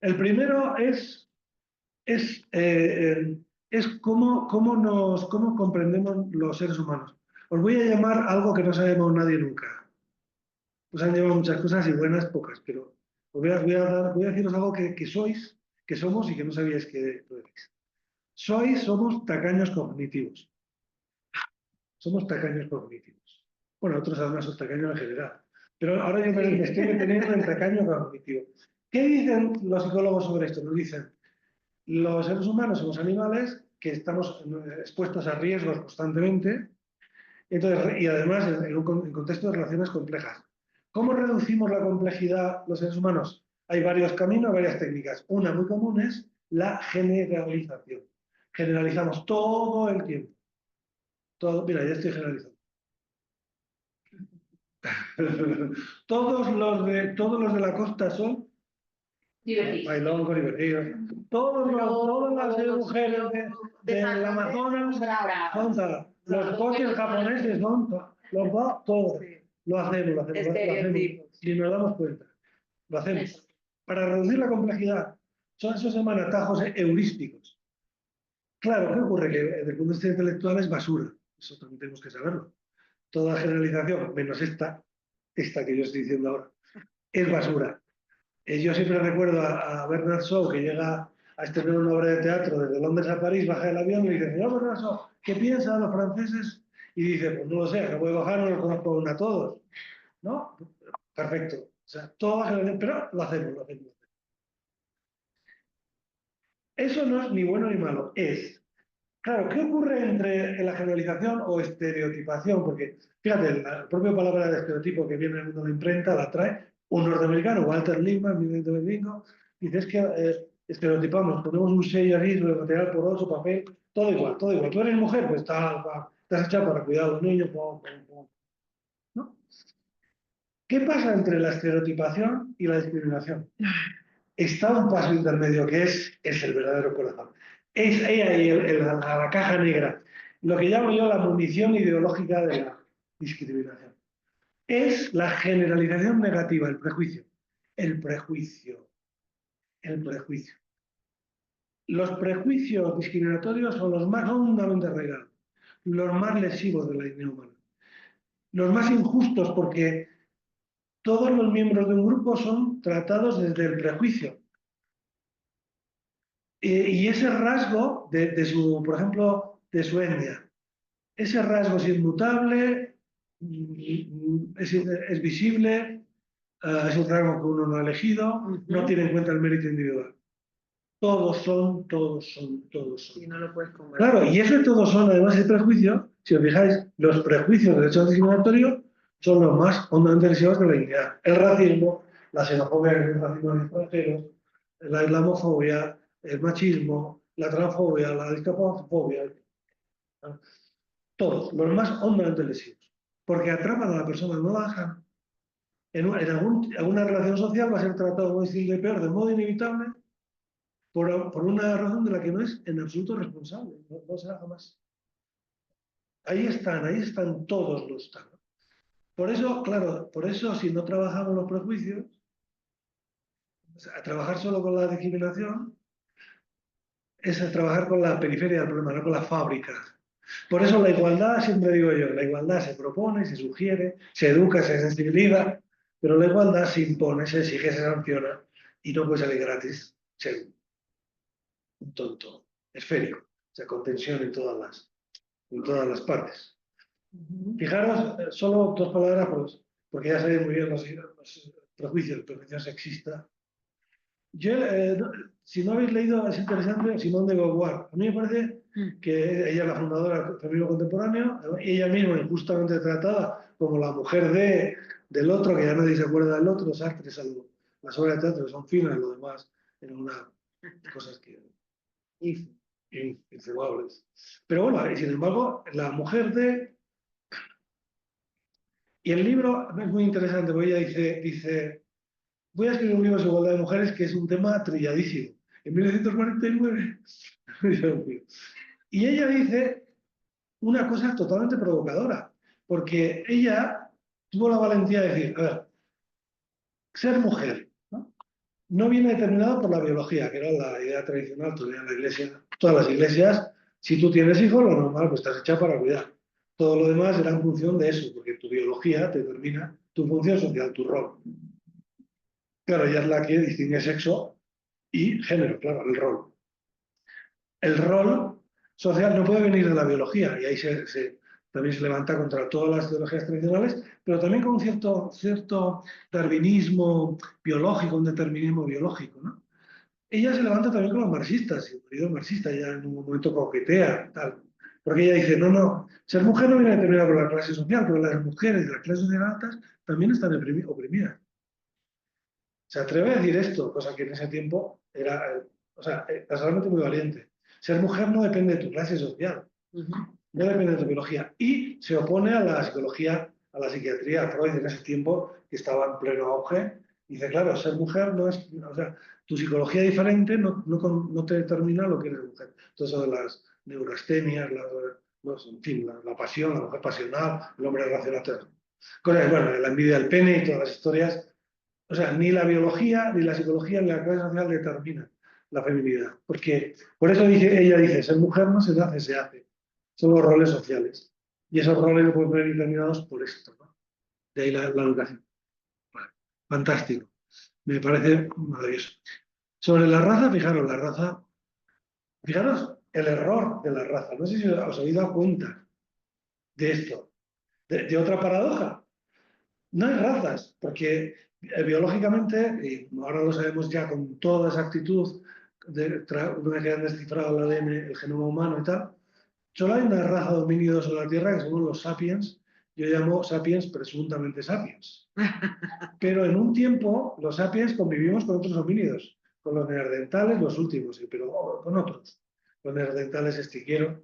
El primero es cómo comprendemos los seres humanos. Os voy a llamar algo que no se ha llamado nadie nunca. Os han llamado muchas cosas y buenas pocas, pero os voy a deciros algo que sois, que somos y que no sabíais que lo erais. Somos tacaños cognitivos. Somos tacaños cognitivos. Bueno, otros además son tacaños en general. Pero ahora yo me estoy metiendo en el tacaño cognitivo. ¿Qué dicen los psicólogos sobre esto? Nos dicen, los seres humanos somos animales que estamos expuestos a riesgos constantemente entonces, y además en contexto de relaciones complejas. ¿Cómo reducimos la complejidad los seres humanos? Hay varios caminos, varias técnicas. Una muy común es la generalización. Generalizamos todo el tiempo. Todo, mira, ya estoy generalizando. Todos los de la costa son bailongos, divertidos. Todas las mujeres del Amazonas son tal. Los coches japoneses son todos. Lo hacemos. Y nos damos cuenta. Lo hacemos. Para reducir la complejidad, eso se llaman atajos heurísticos. Claro, ¿qué ocurre? Que desde el punto de vista intelectual es basura. Eso también tenemos que saberlo. Toda generalización, menos esta que yo estoy diciendo ahora, es basura. Yo siempre recuerdo a Bernard Shaw, que llega a estrenar una obra de teatro desde Londres a París, baja del avión y dice, señor Bernard Shaw, ¿qué piensan los franceses? Y dice, pues no lo sé, acabo de bajar, no los conozco aún a todos. ¿No? Perfecto. O sea, todo generalización, pero lo hacemos. Eso no es ni bueno ni malo, es. Claro, ¿qué ocurre entre la generalización o estereotipación? Porque, fíjate, la propia palabra de estereotipo que viene en el mundo de la imprenta la trae un norteamericano, Walter Lippmann, 1925, dice es que estereotipamos, ponemos un sello ahí sobre material poroso, papel, todo igual. Tú eres mujer, pues estás hecha para cuidar a los niños, ¿no? ¿Qué pasa entre la estereotipación y la discriminación? Está un paso intermedio que es el verdadero corazón. Es ahí la caja negra, lo que llamo yo la munición ideológica de la discriminación. Es la generalización negativa, el prejuicio. El prejuicio. Los prejuicios discriminatorios son los más hondamente arraigados, los más lesivos de la dignidad humana, los más injustos porque todos los miembros de un grupo son tratados desde el prejuicio. Y ese rasgo por ejemplo, de su etnia, ese rasgo es inmutable, es visible, es un rasgo que uno no ha elegido, no tiene en cuenta el mérito individual. Todos son. Y no lo puedes combatir. Claro, y eso de todos son, además, el prejuicio, si os fijáis, los prejuicios del derecho discriminatorio son los más hondamente lesivos de la dignidad. El racismo, la xenofobia, el racismo de extranjeros, la islamofobia, el machismo, la transfobia, la discapacitofobia, todos, los más hondamente lesivos. Porque atrapan a la persona, no la dejan. En alguna relación social va a ser tratado muy distinto y peor, de modo inevitable, por una razón de la que no es en absoluto responsable, no será jamás. Ahí están todos los tanos. Por eso, claro, por eso si no trabajamos los prejuicios, o sea, a trabajar solo con la discriminación es a trabajar con la periferia del problema, no con la fábrica. Por eso la igualdad, siempre digo yo, la igualdad se propone, se sugiere, se educa, se sensibiliza, pero la igualdad se impone, se exige, se sanciona y no puede salir gratis, ser un tonto, esférico, o sea, con tensión en todas las partes. Fijaros, solo dos palabras, pues, porque ya sabéis muy bien los prejuicios, el prejuicio sexista. Yo, si no habéis leído, es interesante, Simone de Beauvoir. A mí me parece que ella es la fundadora del feminismo contemporáneo, ella misma injustamente tratada como la mujer del otro, que ya nadie se acuerda del otro, Sartre, salvo las obras de teatro son finas, lo demás eran unas cosas que incebables. Pero bueno, y sin embargo, la mujer de... Y el libro es muy interesante, porque ella dice voy a escribir un libro sobre igualdad de mujeres que es un tema trilladísimo. En 1949, y ella dice una cosa totalmente provocadora, porque ella tuvo la valentía de decir, a ver, ser mujer no viene determinado por la biología, que era la idea tradicional todavía en la iglesia. Todas las iglesias, si tú tienes hijos, lo normal, pues estás hecha para cuidar. Todo lo demás era en función de eso, porque tu biología te determina tu función social, tu rol. Claro, ella es la que distingue sexo y género, claro, el rol. El rol social no puede venir de la biología, y ahí también se levanta contra todas las ideologías tradicionales, pero también con un cierto darwinismo biológico, un determinismo biológico, ¿no? Ella se levanta también con los marxistas, y el marido marxista ya en un momento coquetea, tal. Porque ella dice, no, ser mujer no viene determinada por la clase social, pero las mujeres de las clases sociales altas también están oprimidas. Se atreve a decir esto, cosa que en ese tiempo era, o sea, es realmente muy valiente. Ser mujer no depende de tu clase social, no depende de tu biología. Y se opone a la psicología, a la psiquiatría, a Freud en ese tiempo, que estaba en pleno auge. Y dice, claro, ser mujer no es, o sea, tu psicología diferente no te determina lo que eres mujer. Entonces, eso de las neurastenias, en fin, la pasión, la mujer pasional, el hombre racional, cosas, bueno, la envidia del pene y todas las historias. O sea, ni la biología, ni la psicología, ni la clase social determinan la feminidad. Porque por eso ella dice, ser mujer no se nace, se hace. Son los roles sociales. Y esos roles no pueden ser determinados por esto, ¿no? De ahí la educación. Vale. Fantástico. Me parece maravilloso. Sobre la raza, fijaros el error de la raza. No sé si os habéis dado cuenta de esto, de otra paradoja. No hay razas, porque biológicamente, y ahora lo sabemos ya con toda exactitud, una vez que han descifrado el ADN, el genoma humano y tal, solo hay una raza de homínidos en la Tierra que son los sapiens. Yo llamo sapiens presuntamente sapiens. Pero en un tiempo los sapiens convivimos con otros homínidos, con los neandertales, los últimos, pero con otros. Los neandertales, estiquieros.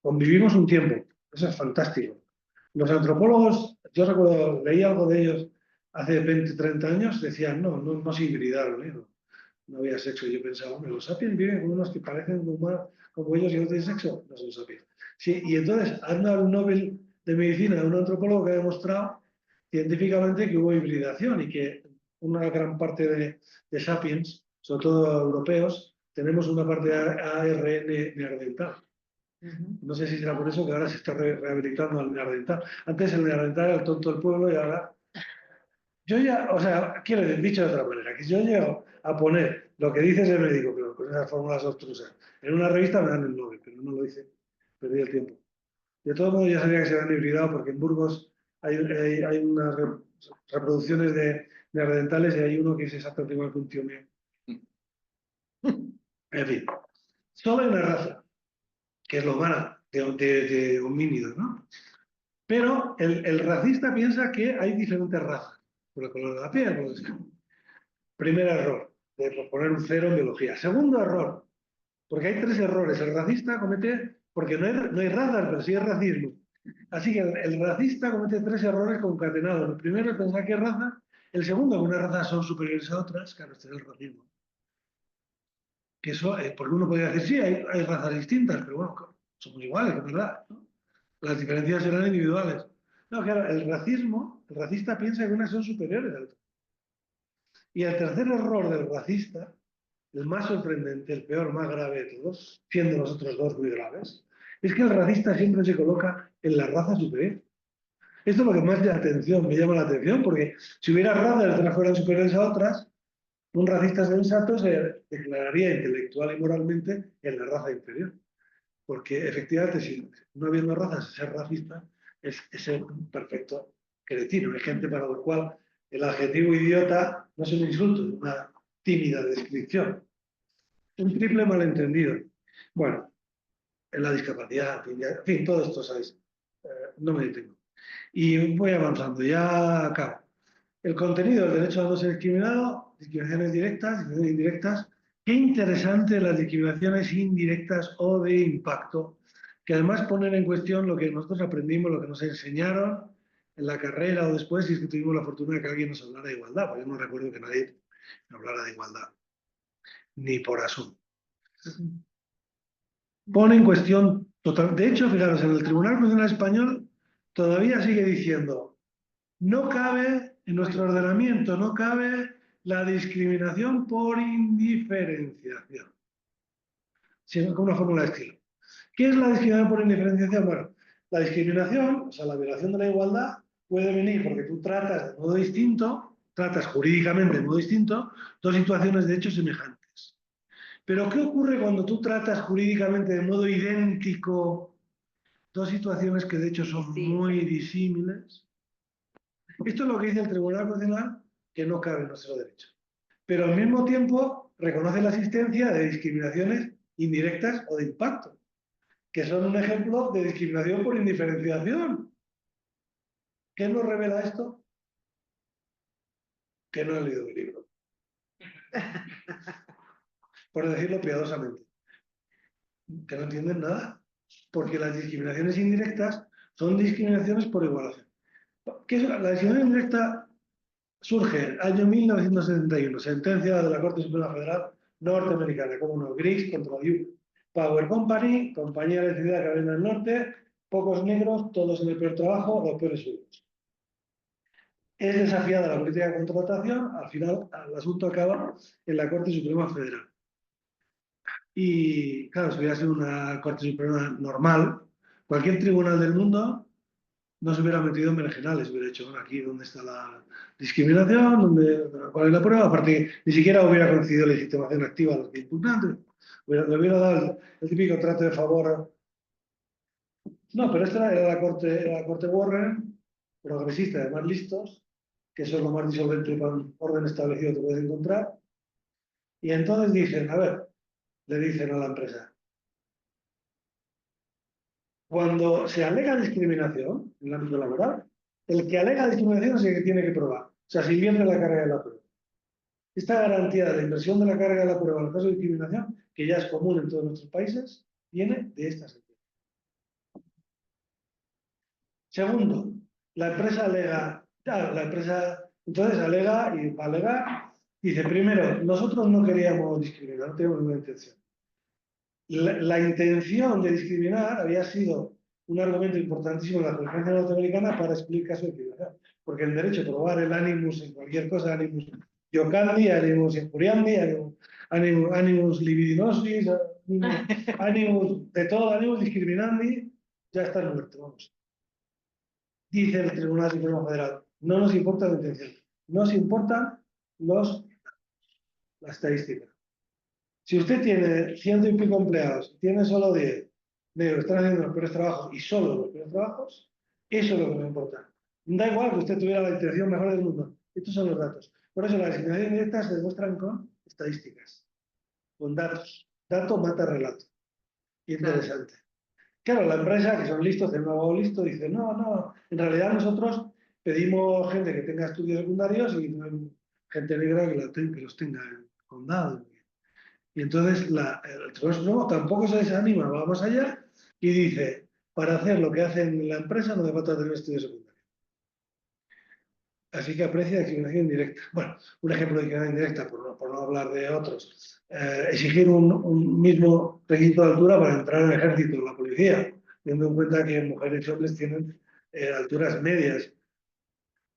Convivimos un tiempo. Eso es fantástico. Los antropólogos, yo recuerdo, leí algo de ellos hace 20, 30 años, decían, no se hibridaron, no había sexo. Y yo pensaba, hombre, los sapiens viven con unos que parecen humanos como ellos y no tienen sexo, no son sapiens. Sí, y entonces han dado un Nobel de Medicina a un antropólogo que ha demostrado científicamente que hubo hibridación y que una gran parte de sapiens, sobre todo europeos, tenemos una parte de ARN neandertal. No sé si será por eso que ahora se está rehabilitando al neandertal. Antes el neandertal era el tonto del pueblo y ahora... Yo ya, o sea, quiero decir, dicho de otra manera, que si yo llego a poner lo que dice ese médico, pero con esas fórmulas obtrusas, en una revista me dan el Nobel, pero no lo hice, perdí el tiempo. De todos modos ya sabía que se habían hibridado porque en Burgos hay unas reproducciones de neandertales y hay uno que es exactamente igual que un tío mío. En fin, solo hay una raza, que es la humana, de homínidos, ¿no? Pero el racista piensa que hay diferentes razas, por el color de la piel, por lo que sea. Primer error, de poner un cero en biología. Segundo error, porque hay tres errores. El racista comete, porque no hay razas, pero sí hay racismo. Así que el racista comete tres errores concatenados. El primero es pensar que es raza. El segundo, que unas razas son superiores a otras. Claro, este es el racismo. Que eso, porque uno podría decir, sí, hay razas distintas, pero bueno, somos iguales, es verdad, ¿no? Las diferencias serán individuales. No, claro, el racista piensa que unas son superiores a otras. Y el tercer error del racista, el más sorprendente, el peor, más grave de todos, siendo los otros dos muy graves, es que el racista siempre se coloca en la raza superior. Esto es lo que más me llama la atención, porque si hubiera razas que fueran superiores a otras, un racista sensato se declararía intelectual y moralmente en la raza inferior. Porque efectivamente, si no habiendo razas, ser racista es ser un perfecto cretino. Hay gente para la cual el adjetivo idiota no es un insulto, es una tímida descripción. Un triple malentendido. Bueno, en la discapacidad, en fin, todo esto, ¿sabéis? No me detengo. Y voy avanzando, ya acabo. El contenido del derecho a no ser discriminado, discriminaciones directas, discriminaciones indirectas. Qué interesante las discriminaciones indirectas o de impacto, que además ponen en cuestión lo que nosotros aprendimos, lo que nos enseñaron en la carrera o después, y es que tuvimos la fortuna de que alguien nos hablara de igualdad, porque yo no recuerdo que nadie me hablara de igualdad, ni por asunto. Pone en cuestión total. De hecho, fijaros, en el Tribunal Constitucional Español todavía sigue diciendo, no cabe en nuestro ordenamiento, no cabe la discriminación por indiferenciación, sino con una fórmula de estilo. ¿Qué es la discriminación por indiferenciación? Bueno, la discriminación, o sea, la violación de la igualdad, puede venir porque tú tratas de modo distinto, tratas jurídicamente de modo distinto, dos situaciones de hecho semejantes. Pero ¿qué ocurre cuando tú tratas jurídicamente de modo idéntico dos situaciones que de hecho son muy disímiles? Esto es lo que dice el Tribunal Constitucional, que no cabe en nuestro derecho. Pero al mismo tiempo reconoce la existencia de discriminaciones indirectas o de impacto, que son un ejemplo de discriminación por indiferenciación. ¿Qué nos revela esto? Que no he leído mi libro. Por decirlo piadosamente. Que no entienden nada. Porque las discriminaciones indirectas son discriminaciones por igualación. ¿Qué es la discriminación indirecta? Surge año 1971, sentencia de la Corte Suprema Federal norteamericana, como no, Griggs contra Duke Power Company, compañía de electricidad de Carolina del Norte, pocos negros, todos en el peor trabajo, los peores sueldos. Es desafiada la política de contratación, al final el asunto acaba en la Corte Suprema Federal. Y claro, si hubiera sido una Corte Suprema normal, cualquier tribunal del mundo no se hubiera metido en berenjenales, hubiera hecho, bueno, aquí donde está la discriminación, cuál es la prueba, aparte que ni siquiera hubiera concedido legitimación activa a los impugnantes, le hubiera dado el típico trato de favor. No, pero esta era la corte Warren, progresista, de más listos, que eso es lo más disolvente para un orden establecido que puedes encontrar. Y entonces dicen, a ver, le dicen a la empresa, cuando se alega discriminación en el ámbito laboral, el que alega discriminación es el que tiene que probar. O sea, se invierte la carga de la prueba. Esta garantía de la inversión de la carga de la prueba en el caso de discriminación, que ya es común en todos nuestros países, viene de esta sentencia. Segundo, la empresa alega, entonces alega y va a alegar, dice, primero, nosotros no queríamos discriminar, no teníamos ninguna intención. La intención de discriminar había sido un argumento importantísimo en la jurisprudencia norteamericana para explicar caso de discriminación. Porque el derecho a probar el animus en cualquier cosa, animus iocandi, animus injuriandi, animus libidinosis, animus de todo, animus discriminandi, ya está muerto, vamos. Dice el Tribunal Supremo Federal, no nos importa la intención, nos importan la estadística. Si usted tiene 100 y pico empleados, tiene solo 10 negros, están haciendo los peores trabajos y solo los peores trabajos, eso es lo que nos importa. Da igual que usted tuviera la intención mejor del mundo. Estos son los datos. Por eso las discriminaciones directas se demuestran con estadísticas, con datos. Dato mata relato. Interesante. Claro, la empresa, que son listos, tienen un abogado listo, dice, no, en realidad nosotros pedimos gente que tenga estudios secundarios y gente negra que los tenga en condado. Y entonces el Tribunal Supremo tampoco se desanima, va más allá y dice, para hacer lo que hacen en la empresa no hace falta tener estudios secundarios. Así que aprecia discriminación indirecta. Bueno, un ejemplo de discriminación indirecta, por no hablar de otros, exigir un mismo requisito de altura para entrar en el ejército o la policía, teniendo en cuenta que mujeres y hombres tienen alturas medias.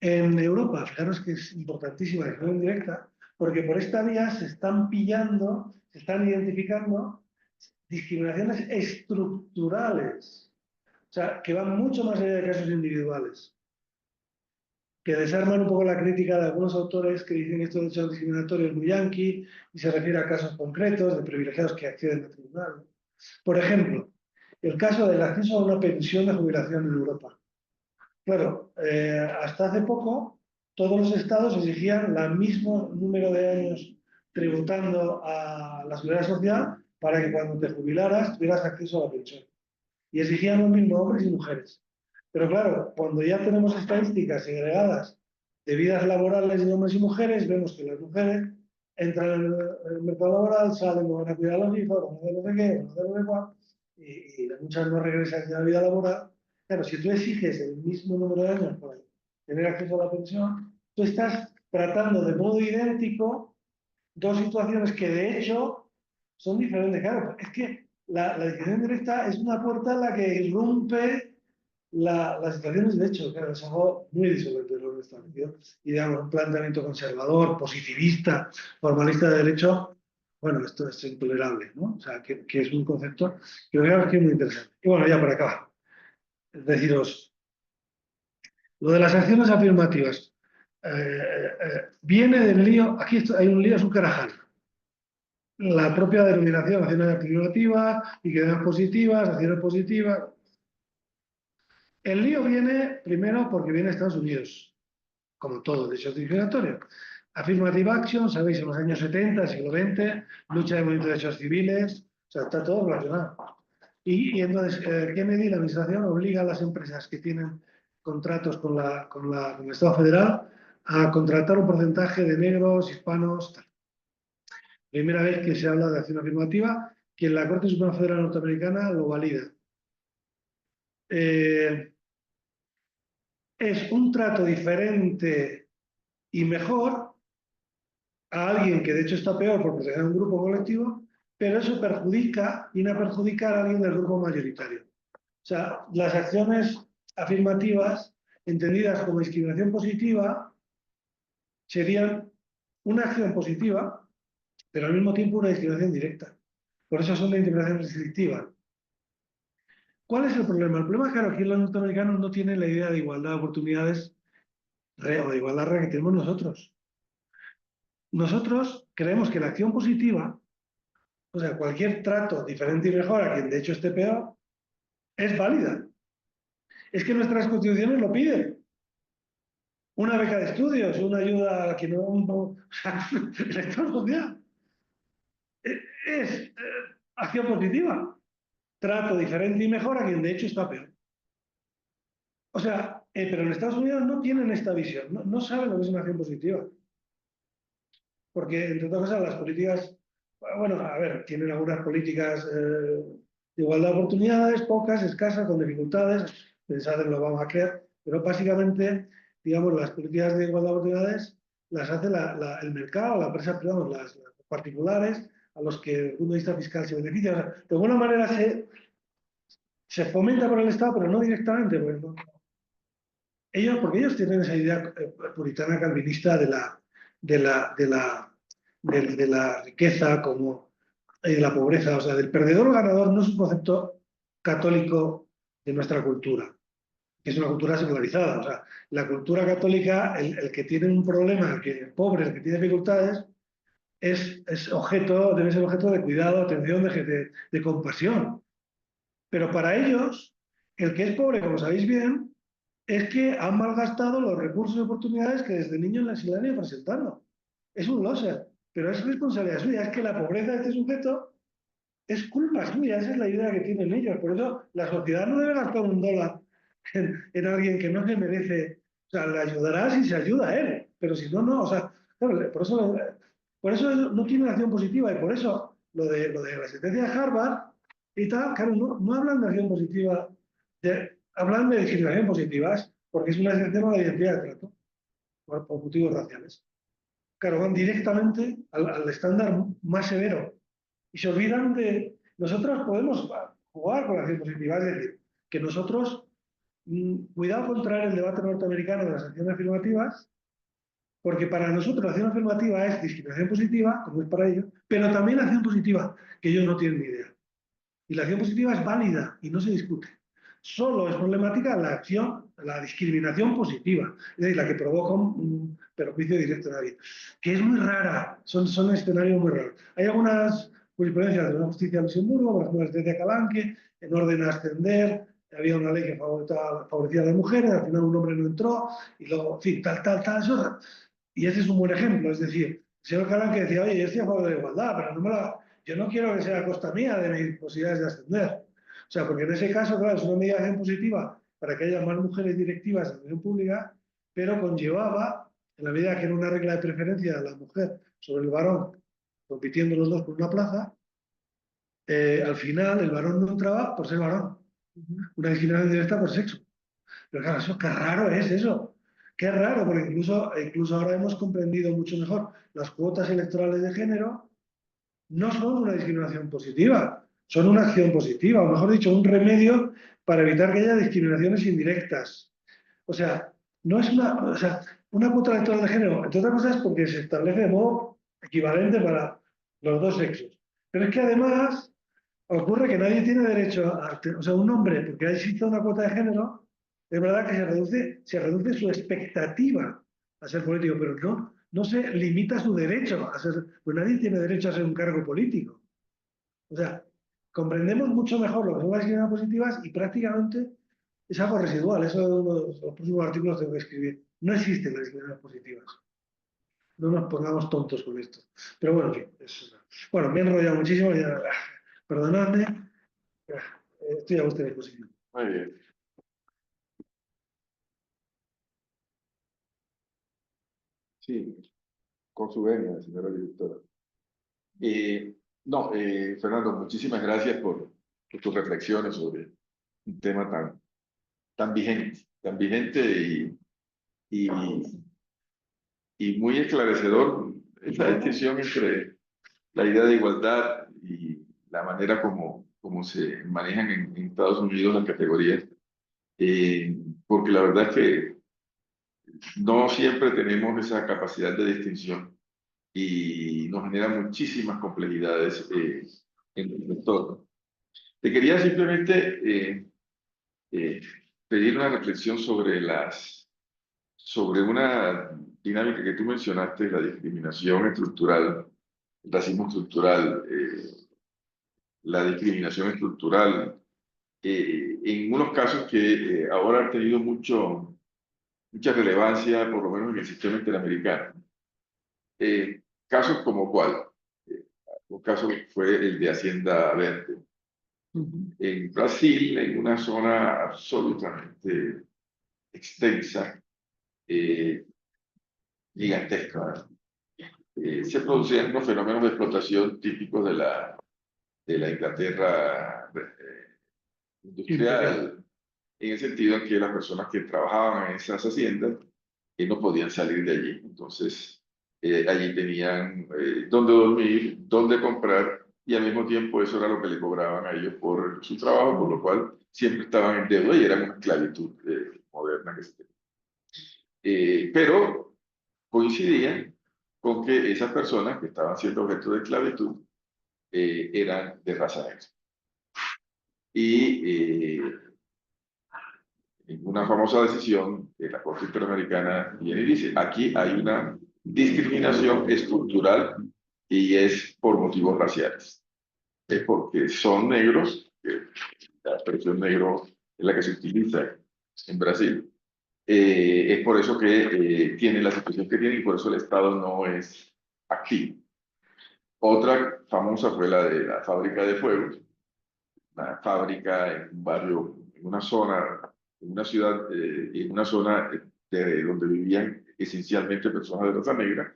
En Europa, fijaros que es importantísima la discriminación directa, porque por esta vía se están pillando, se están identificando discriminaciones estructurales, o sea, que van mucho más allá de casos individuales, que desarman un poco la crítica de algunos autores que dicen que estos hechos discriminatorios muy yanqui y se refiere a casos concretos de privilegiados que acceden al tribunal. Por ejemplo, el caso del acceso a una pensión de jubilación en Europa. Claro, hasta hace poco todos los estados exigían el mismo número de años tributando a la seguridad social para que cuando te jubilaras tuvieras acceso a la pensión. Y exigían lo mismo hombres y mujeres. Pero claro, cuando ya tenemos estadísticas segregadas de vidas laborales de hombres y mujeres, vemos que las mujeres entran en el mercado laboral, salen, no van a cuidar a los hijos, van a hacer no sé qué, van a hacer no sé cuál, y muchas no regresan ya a la vida laboral. Claro, si tú exiges el mismo número de años para tener acceso a la pensión, tú estás tratando de modo idéntico dos situaciones que de hecho son diferentes. Claro, es que la discriminación directa es una puerta en la que irrumpe las situaciones de hecho, claro, es algo muy disolente de lo establecido. Y digamos, un planteamiento conservador, positivista, formalista de derecho, bueno, esto es intolerable, ¿no? O sea, que es un concepto que creo que es muy interesante. Y bueno, ya por acá, deciros, lo de las acciones afirmativas viene del lío, aquí hay un lío, es un carajal. La propia denominación, acciones afirmativas, liquidaciones positivas, acciones positivas. El lío viene primero porque viene de Estados Unidos, como todo derecho discriminatorio. Affirmative action, sabéis, en los años 70, siglo XX, lucha de movimientos de derechos civiles, o sea, está todo relacionado. Y entonces, Kennedy, la administración, obliga a las empresas que tienen contratos con el Estado federal a contratar un porcentaje de negros, hispanos, tal. Primera vez que se habla de acción afirmativa, que la Corte Suprema Federal Norteamericana lo valida. Es un trato diferente y mejor a alguien que de hecho está peor por proteger a un grupo colectivo, pero eso perjudica, viene a perjudicar a alguien del grupo mayoritario. O sea, las acciones afirmativas, entendidas como discriminación positiva, serían una acción positiva, pero al mismo tiempo una discriminación directa. Por eso son de interpretación restrictiva. ¿Cuál es el problema? El problema es que aquí los norteamericanos no tienen la idea de igualdad de oportunidades o de igualdad real que tenemos nosotros. Nosotros creemos que la acción positiva, o sea, cualquier trato diferente y mejor a quien de hecho esté peor, es válida. Es que nuestras constituciones lo piden. Una beca de estudios, una ayuda a quien no el Estado social. Es acción positiva. Trato diferente y mejor a quien de hecho está peor. O sea, pero en Estados Unidos no tienen esta visión, no saben lo que es una acción positiva. Porque, entre otras cosas, las políticas, bueno, a ver, tienen algunas políticas de igualdad de oportunidades, pocas, escasas, con dificultades, pensadas en lo vamos a crear, pero básicamente, digamos, las políticas de igualdad de oportunidades las hace el mercado, la empresa, perdón, las particulares, a los que desde el punto de vista fiscal se benefician. O sea, de alguna manera se fomenta por el Estado, pero no directamente. Pues, no. Porque ellos tienen esa idea puritana calvinista de la riqueza como de la pobreza, o sea, del perdedor o ganador no es un concepto católico de nuestra cultura, que es una cultura secularizada. O sea, la cultura católica, el que tiene un problema, el pobre, el que tiene dificultades, debe ser objeto de cuidado, atención, de compasión. Pero para ellos, el que es pobre, como sabéis bien, es que han malgastado los recursos y oportunidades que desde niños les han ido presentando. Es un loser, pero es responsabilidad suya. Es que la pobreza de este sujeto es culpa suya, esa es la idea que tienen ellos. Por eso la sociedad no debe gastar $1 en alguien que no se merece. O sea, le ayudará si se ayuda a él, pero si no, no. O sea, claro, por eso no tiene una acción positiva y por eso lo de la sentencia de Harvard y tal, claro, no hablan de acción positiva, hablan de discriminación positivas, porque es una excepción a la identidad de trato, por motivos raciales. Claro, van directamente al estándar más severo y se olvidan de. Nosotros podemos jugar con la acción positiva, es decir, que nosotros cuidado con traer el debate norteamericano de las acciones afirmativas, porque para nosotros la acción afirmativa es discriminación positiva, como es para ellos, pero también la acción positiva, que ellos no tienen ni idea. Y la acción positiva es válida y no se discute. Solo es problemática la acción, la discriminación positiva, es decir, la que provoca un perjuicio directo a nadie, que es muy rara, son escenarios muy raros. Hay algunas jurisprudencias de la justicia de Luxemburgo, por ejemplo, la sentencia Calanque, en orden a ascender, había una ley que favorecía a las mujeres, al final un hombre no entró, y luego, en fin, tal, eso. Y ese es un buen ejemplo, es decir, el señor Calanque decía, oye, yo estoy a favor de la igualdad, pero yo no quiero que sea a costa mía de mis posibilidades de ascender. O sea, porque en ese caso, claro, es una medida positiva para que haya más mujeres directivas en la administración pública, pero conllevaba, en la medida que era una regla de preferencia de la mujer sobre el varón, compitiendo los dos por una plaza, al final el varón no entraba por ser varón. Una discriminación directa por sexo. Pero claro, eso, qué raro es eso. Qué raro, porque incluso ahora hemos comprendido mucho mejor las cuotas electorales de género no son una discriminación positiva, son una acción positiva, o mejor dicho, un remedio para evitar que haya discriminaciones indirectas. O sea, no es una cuota electoral de género, entre otras cosas porque se establece de modo equivalente para los dos sexos. Pero es que además ocurre que nadie tiene derecho o sea, un hombre, porque existe una cuota de género, es verdad que se reduce su expectativa a ser político, pero no se limita su derecho a ser, pues nadie tiene derecho a ser un cargo político. O sea, comprendemos mucho mejor lo que son las discriminaciones positivas y prácticamente es algo residual. Eso es uno de los próximos artículos que tengo que escribir. No existen las discriminaciones positivas. No nos pongamos tontos con esto. Pero bueno, en fin, bueno, me he enrollado muchísimo. Ya, perdonadme. Estoy a vuestra disposición. Muy bien. Sí, con su venia, señora directora. No, Fernando, muchísimas gracias por tus reflexiones sobre un tema tan vigente y, y muy esclarecedor, esa distinción entre la idea de igualdad y la manera como se manejan en Estados Unidos las categorías, porque la verdad es que no siempre tenemos esa capacidad de distinción y nos genera muchísimas complejidades en nuestro entorno. Te quería simplemente eh, pedir una reflexión sobre una dinámica que tú mencionaste, la discriminación estructural, el racismo estructural, la discriminación estructural, en unos casos que ahora han tenido mucha relevancia, por lo menos en el sistema interamericano. Casos como cuál. Un caso fue el de Hacienda Verde. En Brasil, en una zona absolutamente extensa, gigantesca, se producían unos fenómenos de explotación típicos de la Inglaterra industrial, en el sentido en que las personas que trabajaban en esas haciendas no podían salir de allí. Entonces, allí tenían dónde dormir, dónde comprar, y al mismo tiempo eso era lo que le cobraban a ellos por su trabajo, por lo cual siempre estaban en deuda y era una esclavitud moderna que se tenía. Pero coincidían con que esas personas que estaban siendo objeto de esclavitud eran de raza negra. Y en una famosa decisión de la Corte Interamericana viene y dice, aquí hay una discriminación estructural y es por motivos raciales. Es porque son negros, la expresión negro es la que se utiliza en Brasil. Es por eso que tiene la situación que tiene y por eso el Estado no es activo. Otra famosa fue la de la fábrica de fuegos, una fábrica en un barrio, en una zona, en una ciudad, en una zona donde vivían esencialmente personas de raza negra,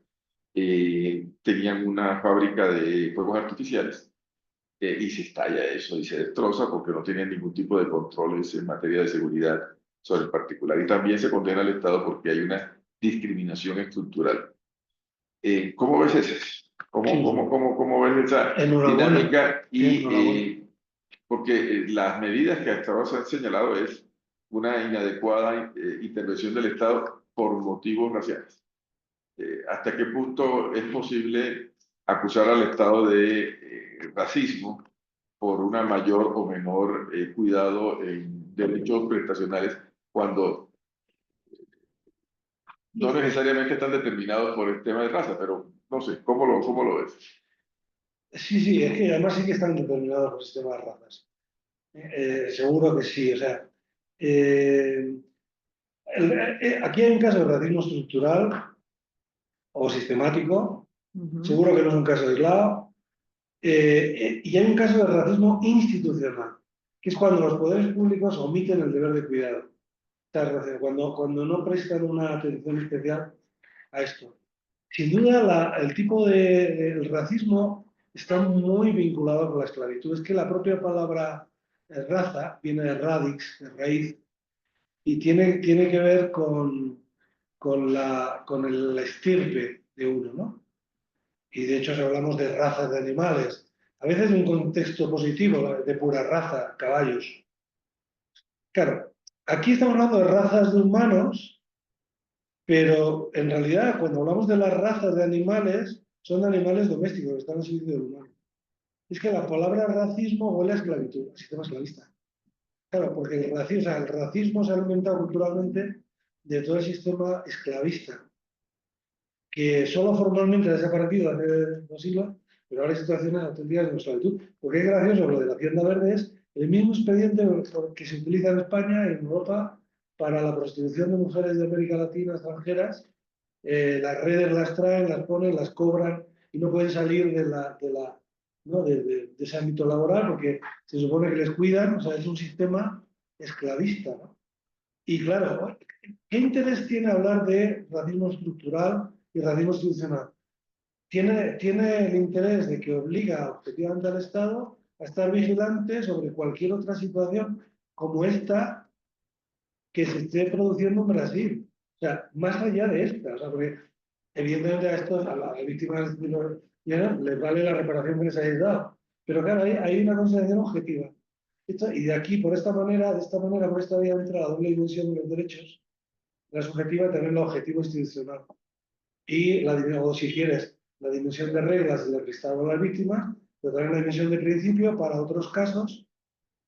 tenían una fábrica de fuegos artificiales y se estalla eso y se destroza porque no tenían ningún tipo de controles en materia de seguridad sobre el particular. Y también se condena al Estado porque hay una discriminación estructural. ¿Cómo ves eso? ¿Cómo ves esa dinámica? Y porque las medidas que hasta ahora se han señalado es una inadecuada intervención del Estado por motivos raciales. ¿Hasta qué punto es posible acusar al Estado de racismo por una mayor o menor cuidado en derechos prestacionales cuando no necesariamente están determinados por el tema de raza? Pero no sé, cómo lo ves? Sí, sí, es que además sí que están determinados por el sistema de razas. Seguro que sí, o sea, eh, aquí hay un caso de racismo estructural o sistemático, seguro que no es un caso aislado, y hay un caso de racismo institucional, que es cuando los poderes públicos omiten el deber de cuidado, o sea, cuando no prestan una atención especial a esto. Sin duda, el tipo del racismo está muy vinculado con la esclavitud. Es que la propia palabra raza viene de radix, de raíz, y tiene que ver con la estirpe de uno, ¿no? Y de hecho, si hablamos de razas de animales, a veces en un contexto positivo, de pura raza, caballos. Claro, aquí estamos hablando de razas de humanos, pero en realidad, cuando hablamos de las razas de animales, son animales domésticos, que están al servicio del humano. Es que la palabra racismo huele a esclavitud, al sistema esclavista. Claro, porque el racismo se ha alimentado culturalmente de todo el sistema esclavista, que solo formalmente ha desaparecido hace 2 siglos, pero ahora hay situaciones auténticas de esclavitud. Porque es gracioso, lo de la Hacienda Verde es el mismo expediente que se utiliza en España, en Europa, para la prostitución de mujeres de América Latina extranjeras. Las redes las traen, las ponen, las cobran y no pueden salir ¿no? de ese ámbito laboral porque se supone que les cuidan, o sea, es un sistema esclavista, ¿no? Y claro, ¿qué interés tiene hablar de racismo estructural y racismo institucional? Tiene el interés de que obliga objetivamente al Estado a estar vigilante sobre cualquier otra situación como esta que se esté produciendo en Brasil. O sea, más allá de esta, o sea, porque evidentemente a las víctimas les vale la reparación que les hayáis dado. Pero claro, hay una consideración objetiva. Y de aquí, de esta manera, por esta vía entra la doble dimensión de los derechos, la subjetiva también la objetivo institucional. Y o si quieres, la dimensión de reglas del Estado a las víctimas, pero también la dimensión de principio para otros casos,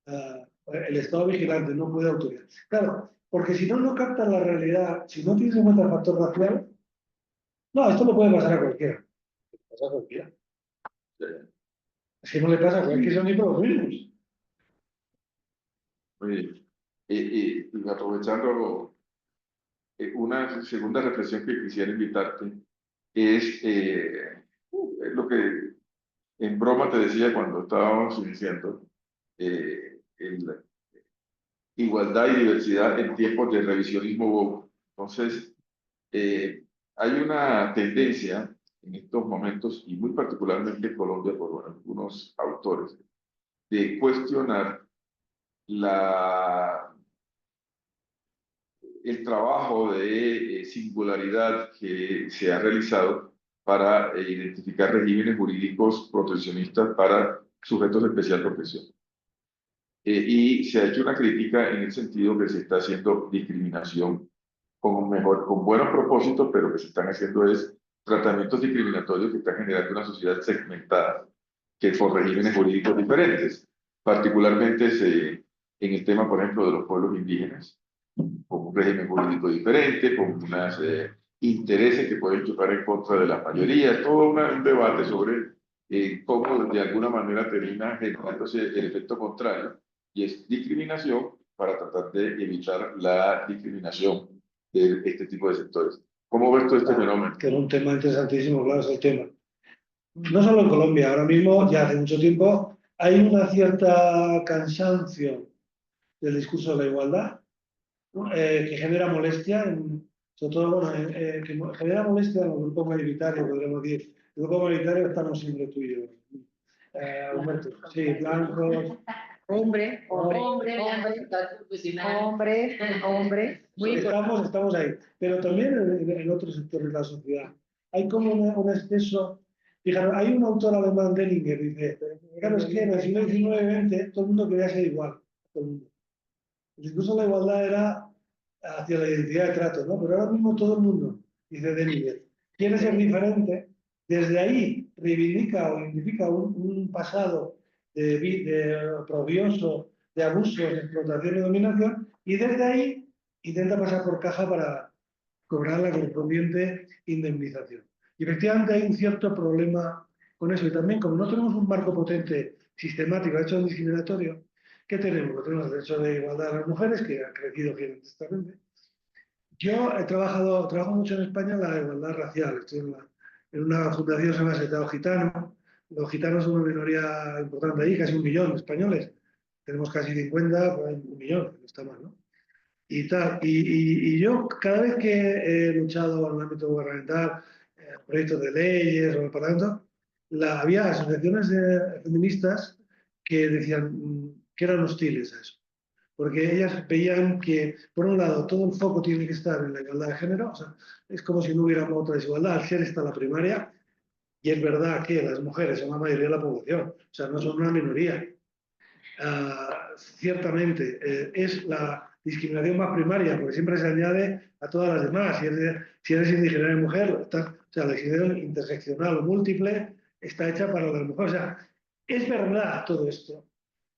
el Estado vigilante no puede autorizar. Claro, porque si no, no captan la realidad, si no tienes en cuenta el factor racial, no, esto le puede pasar a cualquiera. Le pasa a cualquiera. Es que no le pasa a cualquiera, son ni por los mismos. Muy bien. Y aprovechando una segunda reflexión que quisiera invitarte es lo que en broma te decía cuando estábamos iniciando, igualdad y diversidad en tiempos de revisionismo woke. Entonces, eh, hay una tendencia en estos momentos, y muy particularmente en Colombia por algunos autores, de cuestionar la, el trabajo de singularidad que se ha realizado para identificar regímenes jurídicos proteccionistas para sujetos de especial protección. Y se ha hecho una crítica en el sentido que se está haciendo discriminación con buenos propósitos, pero que se están haciendo es tratamientos discriminatorios que están generando una sociedad segmentada, que por regímenes jurídicos diferentes, particularmente en el tema, por ejemplo, de los pueblos indígenas, con un régimen jurídico diferente, con unos intereses que pueden chocar en contra de la mayoría, todo un debate sobre cómo de alguna manera termina generándose el efecto contrario, y es discriminación para tratar de evitar la discriminación de este tipo de sectores. ¿Cómo ves tú este fenómeno? Que era un tema interesantísimo, claro, es el tema. No solo en Colombia, ahora mismo, ya hace mucho tiempo, hay una cierta cansancio del discurso de la igualdad, ¿no? Que genera molestia, sobre todo, bueno, que genera molestia en los grupos mayoritarios, podríamos decir. El grupo mayoritario estamos siempre tú y yo. Humberto, sí, blancos. Hombre, muy importante. Estamos ahí, pero también en otros sectores de la sociedad. Hay como un exceso. Fijaros, hay un autor alemán, Dellinger, dice, claro, es que en el siglo XIX y XX todo el mundo quería ser igual. Todo el mundo. El discurso de la igualdad era hacia la identidad de trato, ¿no? Pero ahora mismo todo el mundo dice de nivel. Quiere ser diferente, desde ahí reivindica o identifica un pasado de oprobioso, de abusos, de explotación y dominación, y desde ahí intenta pasar por caja para cobrar la correspondiente indemnización. Y efectivamente hay un cierto problema con eso. Y también, como no tenemos un marco potente, sistemático, hecho discriminatorio, ¿qué tenemos? Tenemos el derecho de igualdad de las mujeres, que ha crecido gigantescamente. Yo trabajo mucho en España en la igualdad racial. Estoy en una fundación que se llama Setao Gitano. Los gitanos son una minoría importante ahí, casi 1 millón de españoles. Tenemos casi 50, pues 1 millón, no está mal, ¿no? Y tal. Y yo, cada vez que he luchado en el ámbito gubernamental, proyectos de leyes o el Parlamento, había asociaciones feministas que decían que eran hostiles a eso. Porque ellas veían que, por un lado, todo el foco tiene que estar en la igualdad de género, o sea, es como si no hubiera otra desigualdad, al ser esta la primaria, y es verdad que las mujeres son la mayoría de la población, o sea, no son una minoría. Ciertamente es la discriminación más primaria, porque siempre se añade a todas las demás. Si eres indígena y mujer, o sea, la discriminación interseccional o múltiple está hecha para las mujeres. O sea, es verdad todo esto,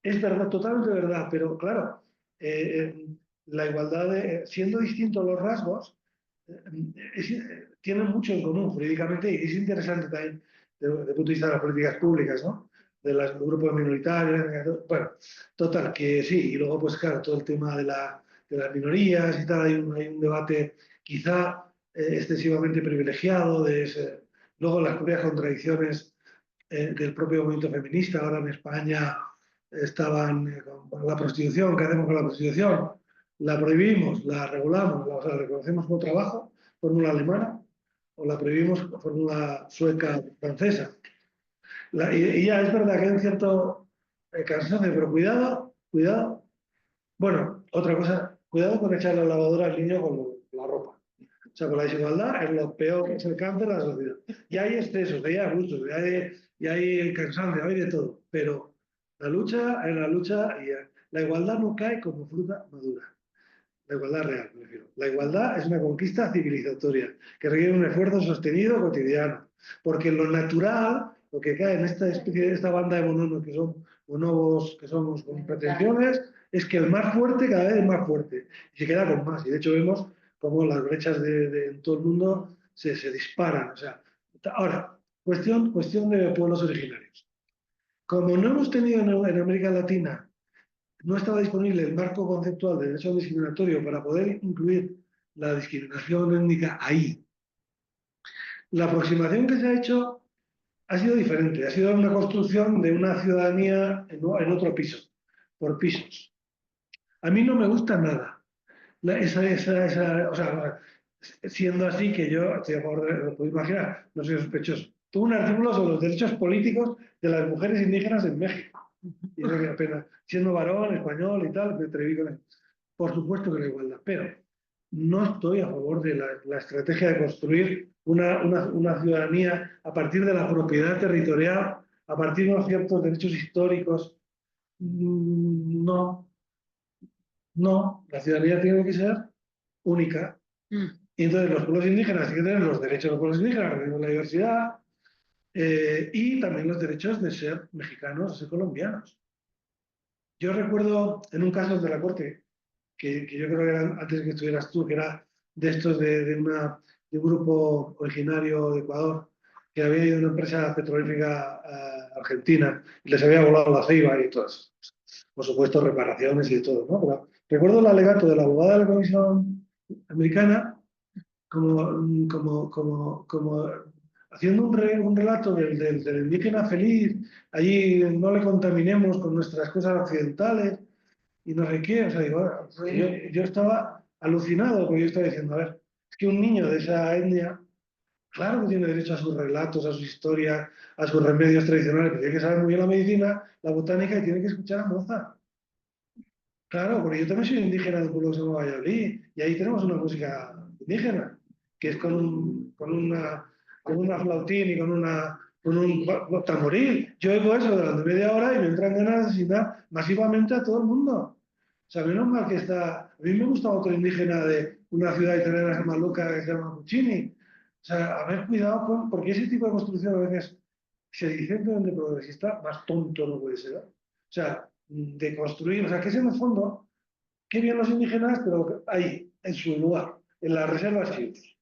es verdad, totalmente verdad, pero claro, la igualdad, siendo distintos los rasgos, tienen mucho en común jurídicamente y es interesante también desde el punto de vista de las políticas públicas, ¿no? De los grupos minoritarios, bueno, total, que sí, y luego pues claro, todo el tema de las minorías y tal, hay un debate quizá excesivamente privilegiado, luego las propias contradicciones del propio movimiento feminista, ahora en España estaban con la prostitución, ¿qué hacemos con la prostitución? La prohibimos, la regulamos, o sea, la reconocemos como trabajo, fórmula alemana, o la prohibimos fórmula sueca francesa. Y ya es verdad que hay un cierto cansancio, pero cuidado, cuidado. Bueno, otra cosa, cuidado con echar la lavadora al niño con la ropa. O sea, con la desigualdad es lo peor, es el cáncer de la sociedad. Y hay excesos, hay abusos, y hay cansancio, hay de todo. Pero la lucha es la lucha y la igualdad no cae como fruta madura. La igualdad real, me refiero. La igualdad es una conquista civilizatoria que requiere un esfuerzo sostenido cotidiano. Porque lo natural, lo que cae en esta especie de esta banda de bonobos que son bonobos que somos con pretensiones, es que el más fuerte cada vez es más fuerte y se queda con más. Y de hecho vemos cómo las brechas en todo el mundo se disparan. O sea, ahora, cuestión de pueblos originarios. Como no hemos tenido en América Latina, no estaba disponible el marco conceptual de derecho discriminatorio para poder incluir la discriminación étnica ahí. La aproximación que se ha hecho ha sido diferente, ha sido una construcción de una ciudadanía en otro piso, por pisos. A mí no me gusta nada. O sea, siendo así que yo estoy a favor de, lo puedo imaginar, no soy sospechoso. Tuve un artículo sobre los derechos políticos de las mujeres indígenas en México. Y eso que apenas, siendo varón, español y tal, me atreví con eso. Por supuesto que la igualdad, pero no estoy a favor de la estrategia de construir una ciudadanía a partir de la propiedad territorial, a partir de unos ciertos derechos históricos. No, no, la ciudadanía tiene que ser única. Y entonces los pueblos indígenas tienen que tener los derechos de los pueblos indígenas, de la diversidad, y también los derechos de ser mexicanos, de ser colombianos. Yo recuerdo en un caso de la Corte, que yo creo que era antes que estuvieras tú, que era de estos de un grupo originario de Ecuador, que había ido a una empresa petrolífera argentina y les había volado la ceiba y todas, por supuesto, reparaciones y todo, ¿no? Pero recuerdo el alegato de la abogada de la Comisión Americana como haciendo un relato del indígena feliz, allí no le contaminemos con nuestras cosas occidentales y no sé qué, o sea, digo, yo estaba alucinado porque yo estaba diciendo, a ver, es que un niño de esa etnia, claro que tiene derecho a sus relatos, a su historia, a sus remedios tradicionales, pero tiene que saber muy bien la medicina, la botánica y tiene que escuchar a Mozart. Claro, porque yo también soy indígena de un pueblo que se llama Valladolid y ahí tenemos una música indígena, que es con una flautín y con un tamboril. Yo oigo eso durante media hora y me entran ganas de asesinar masivamente a todo el mundo. O sea, menos mal que está... A mí me gusta otro indígena de una ciudad italiana que se llama Luca, que se llama Puccini. O sea, haber cuidado con... Porque ese tipo de construcción a veces se dice de progresista, más tonto no puede ser. O sea, de construir... O sea, que es en el fondo, qué bien los indígenas, pero ahí, en su lugar, en las reservas chiles.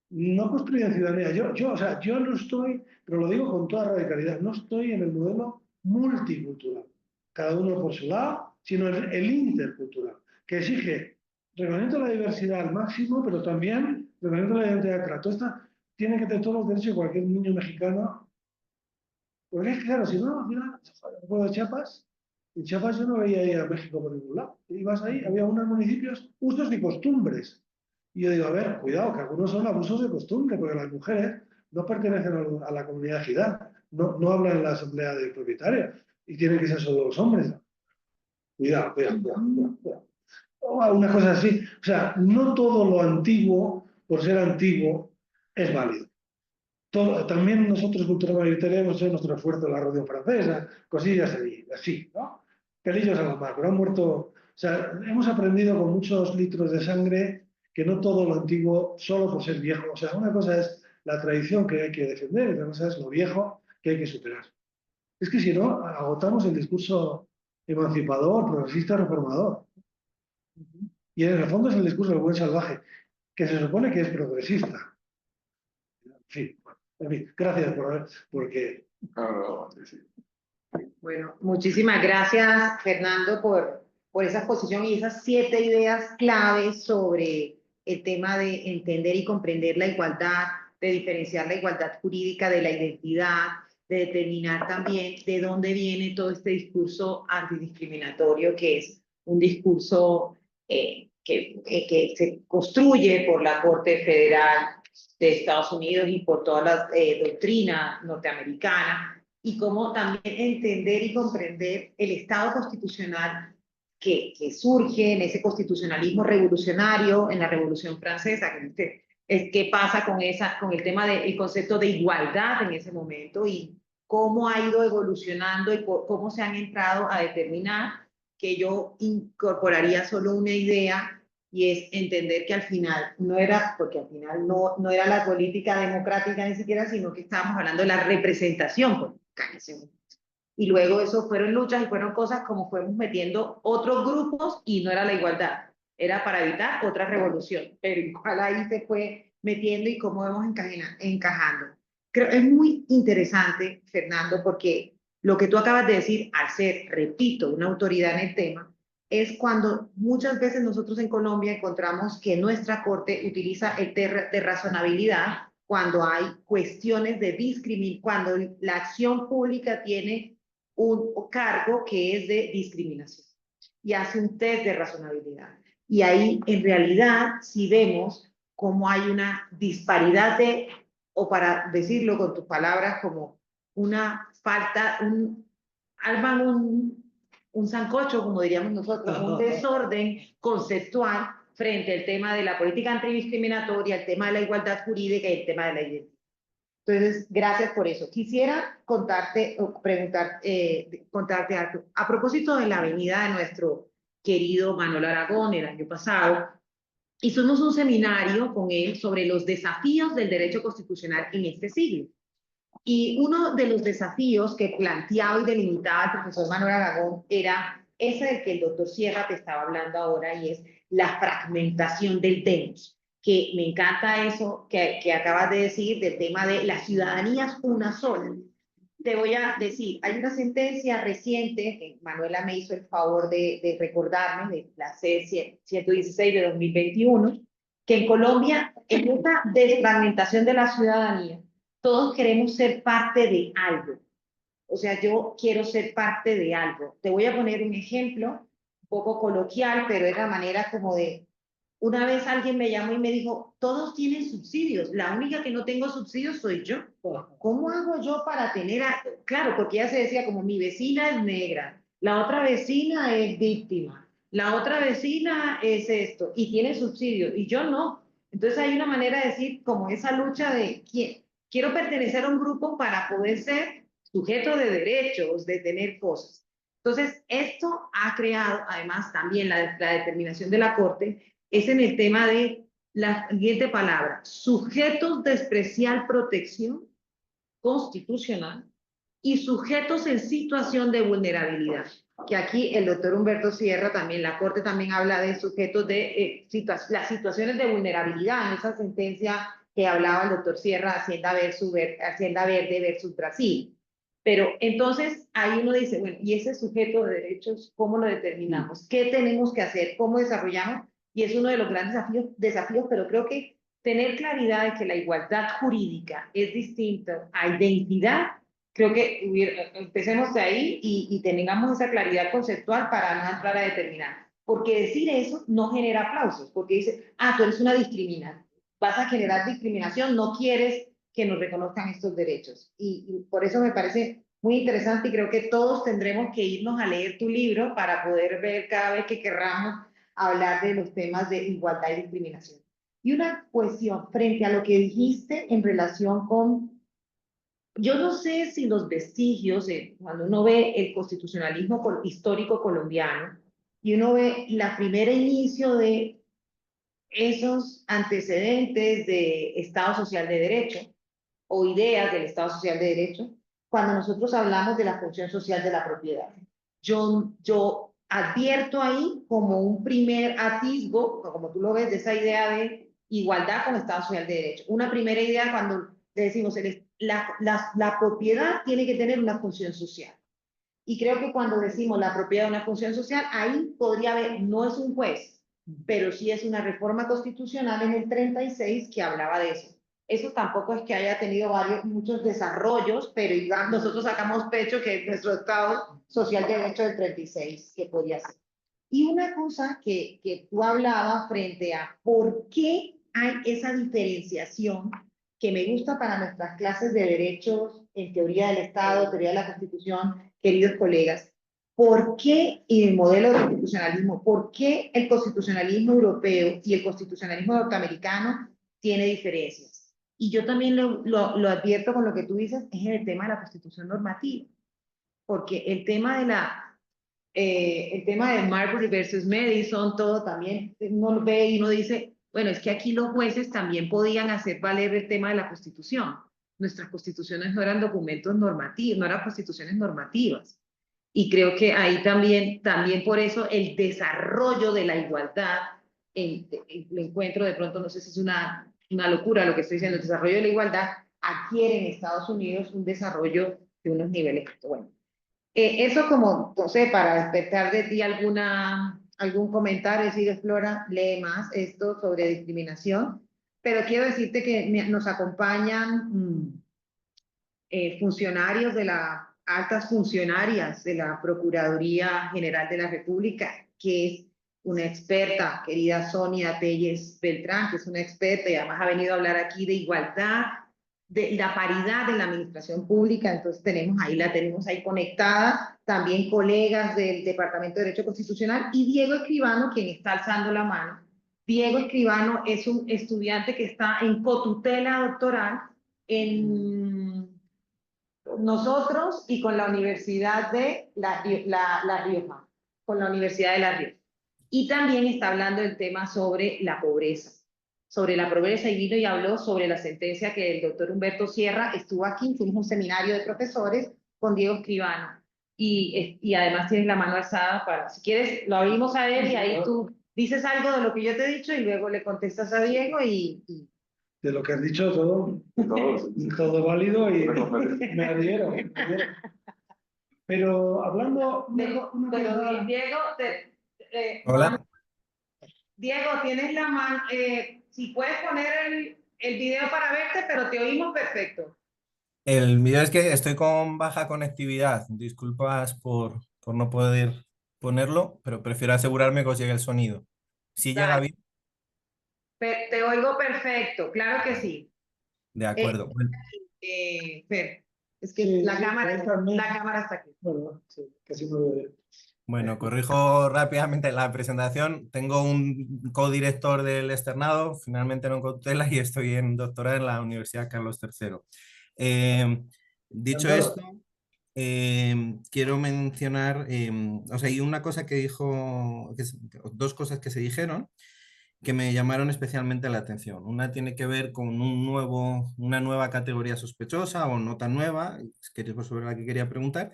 No construyen ciudadanía. O sea, yo no estoy, pero lo digo con toda radicalidad, no estoy en el modelo multicultural, cada uno por su lado, sino el intercultural, que exige reconocimiento de la diversidad al máximo, pero también reconocimiento de la identidad clara. Todo esta tiene que tener todos los derechos de cualquier niño mexicano. Porque es que, claro, si no, al final, el pueblo de Chiapas, en Chiapas yo no veía ir a México por ningún lado. Ibas ahí, había unos municipios, usos y costumbres. Y yo digo, a ver, cuidado, que algunos son abusos de costumbre, porque las mujeres no pertenecen a la comunidad gitana, no hablan en la asamblea de propietarios y tienen que ser solo los hombres. Cuidado, cuidado, cuidado, cuidado, cuidado. O una cosa así. O sea, no todo lo antiguo, por ser antiguo, es válido. También nosotros, cultura mayoritaria, hemos hecho nuestro esfuerzo en la Revolución Francesa, cosillas así, ¿no? Pelillos a la mar, pero han muerto. O sea, hemos aprendido con muchos litros de sangre que no todo lo antiguo, solo por ser viejo. O sea, una cosa es la tradición que hay que defender y otra cosa es lo viejo que hay que superar. Es que si no, agotamos el discurso emancipador, progresista, reformador. Y en el fondo es el discurso del buen salvaje, que se supone que es progresista. En fin, gracias porque... No, sí, sí. Bueno, muchísimas gracias, Fernando, por esa exposición y esas 7 ideas claves sobre el tema de entender y comprender la igualdad, de diferenciar la igualdad jurídica de la identidad, de determinar también de dónde viene todo este discurso antidiscriminatorio, que es un discurso que se construye por la Corte Federal de Estados Unidos y por todas las doctrinas norteamericanas, y cómo también entender y comprender el Estado constitucional que surge en ese constitucionalismo revolucionario, en la Revolución Francesa, qué pasa con el tema del concepto de igualdad en ese momento y cómo ha ido evolucionando y cómo se han entrado a determinar, que yo incorporaría solo una idea, y es entender que al final no era, porque al final no era la política democrática ni siquiera, sino que estábamos hablando de la representación política en ese momento. Y luego eso fueron luchas y fueron cosas como fuimos metiendo otros grupos y no era la igualdad, era para evitar otra revolución, pero igual ahí se fue metiendo y cómo vamos encajando. Creo es muy interesante, Fernando, porque lo que tú acabas de decir, al ser, repito, una autoridad en el tema, es cuando muchas veces nosotros en Colombia encontramos que nuestra Corte utiliza el de razonabilidad cuando hay cuestiones de discriminación, cuando la acción pública tiene un cargo que es de discriminación y hace un test de razonabilidad. Y ahí en realidad si vemos cómo hay una disparidad de, o para decirlo con tus palabras, como una falta, arman un sancocho, como diríamos nosotros, un desorden conceptual frente al tema de la política antidiscriminatoria, el tema de la igualdad jurídica y el tema de la identidad. Entonces, gracias por eso. Quisiera contarte algo. A propósito de la venida de nuestro querido Manuel Aragón el año pasado, hicimos un seminario con él sobre los desafíos del derecho constitucional en este siglo. Y uno de los desafíos que planteaba y delimitaba el profesor Manuel Aragón era ese del que el doctor Sierra te estaba hablando ahora, y es la fragmentación del demos, que me encanta eso que acabas de decir del tema de la ciudadanía es una sola. Te voy a decir, hay una sentencia reciente, que Manuela me hizo el favor de recordarme, de la C-116 de 2021, que en Colombia, en esta desfragmentación de la ciudadanía, todos queremos ser parte de algo. O sea, yo quiero ser parte de algo. Te voy a poner un ejemplo, un poco coloquial, pero es la manera como de... Una vez alguien me llamó y me dijo, todos tienen subsidios, la única que no tengo subsidios soy yo. ¿Cómo hago yo para tener Claro, porque ella se decía como mi vecina es negra, la otra vecina es víctima, la otra vecina es esto, y tiene subsidios, y yo no. Entonces hay una manera de decir como esa lucha de quiero pertenecer a un grupo para poder ser sujeto de derechos, de tener cosas. Entonces, esto ha creado, además, también la determinación de la Corte, es en el tema de la siguiente palabra, sujetos de especial protección constitucional y sujetos en situación de vulnerabilidad. Que aquí el doctor Humberto Sierra también, la Corte también habla de sujetos de las situaciones de vulnerabilidad en esa sentencia que hablaba el doctor Sierra, Hacienda Verde versus Brasil. Pero entonces ahí uno dice, bueno, ¿y ese sujeto de derechos cómo lo determinamos? ¿Qué tenemos que hacer? ¿Cómo desarrollamos? Y es uno de los grandes desafíos, pero creo que tener claridad de que la igualdad jurídica es distinta a identidad, creo que empecemos de ahí y tengamos esa claridad conceptual para no entrar a determinar. Porque decir eso no genera aplausos, porque dice, ah, tú eres una discriminante, vas a generar discriminación, no quieres que nos reconozcan estos derechos. Y por eso me parece muy interesante y creo que todos tendremos que irnos a leer tu libro para poder ver cada vez que querramos hablar de los temas de igualdad y discriminación. Y una cuestión frente a lo que dijiste en relación con, yo no sé si los vestigios, cuando uno ve el constitucionalismo histórico colombiano y uno ve la primera inicio de esos antecedentes de Estado Social de Derecho o ideas del Estado Social de Derecho, cuando nosotros hablamos de la función social de la propiedad. Yo advierto ahí como un primer atisbo, como tú lo ves, de esa idea de igualdad con Estado Social de Derecho. Una primera idea cuando decimos la propiedad tiene que tener una función social. Y creo que cuando decimos la propiedad de una función social, ahí podría haber, no es un juez, pero sí es una reforma constitucional en el 36 que hablaba de eso. Eso tampoco es que haya tenido muchos desarrollos, pero nosotros sacamos pecho que nuestro Estado Social de Derecho del 36, que podía ser. Y una cosa que tú hablabas frente a por qué hay esa diferenciación que me gusta para nuestras clases de derechos en teoría del Estado, teoría de la Constitución, queridos colegas, ¿por qué el modelo de constitucionalismo, por qué el constitucionalismo europeo y el constitucionalismo norteamericano tiene diferencias? Y yo también lo advierto con lo que tú dices, es el tema de la constitución normativa, porque el tema de Marbury versus Madison, todo también uno lo ve y uno dice, bueno, es que aquí los jueces también podían hacer valer el tema de la Constitución. Nuestras constituciones no eran documentos normativos, no eran constituciones normativas. Y creo que ahí también por eso el desarrollo de la igualdad, el encuentro de pronto, no sé si es una locura lo que estoy diciendo, el desarrollo de la igualdad adquiere en Estados Unidos un desarrollo de unos niveles. Bueno, eso como, no sé, para despertar de ti algún comentario, decir, Flora, lee más esto sobre discriminación, pero quiero decirte que nos acompañan funcionarios altas funcionarias de la Procuraduría General de la República, que es una experta, querida Sonia Telles Beltrán, que es una experta y además ha venido a hablar aquí de igualdad, de la paridad en la administración pública, entonces la tenemos ahí conectada, también colegas del Departamento de Derecho Constitucional y Diego Escribano, quien está alzando la mano. Diego Escribano es un estudiante que está en cotutela doctoral en nosotros y con la Universidad de La Rioja, con la Universidad de La Rioja. Y también está hablando del tema sobre la pobreza y vino y habló sobre la sentencia que el doctor Humberto Sierra estuvo aquí, fuimos un seminario de profesores con Diego Escribano. Y además tienes la mano alzada para, si quieres, lo abrimos a él y ahí tú dices algo de lo que yo te he dicho y luego le contestas a Diego y de lo que has dicho, todo válido y me adhiero. Pero hablando... Diego, Hola. Diego, tienes la mano, si puedes poner el video para verte, pero te oímos perfecto. El vídeo es que estoy con baja conectividad. Disculpas por no poder ponerlo, pero prefiero asegurarme que os llegue el sonido. Si llega Dale, bien, te oigo perfecto, claro que sí. de acuerdo. Bueno, Fer, es que Sí, la sí, cámara está aquí. bueno, sí, casi me veo bien. bueno, corrijo rápidamente la presentación. Tengo un codirector del externado, finalmente no en Cautela, y estoy en doctorado en la Universidad Carlos III. Dicho Encantado. esto, quiero mencionar, o sea, hay una cosa que dijo, dos cosas que se dijeron que me llamaron especialmente la atención. Una tiene que ver con una nueva categoría sospechosa o no tan nueva, que es sobre la que quería preguntar,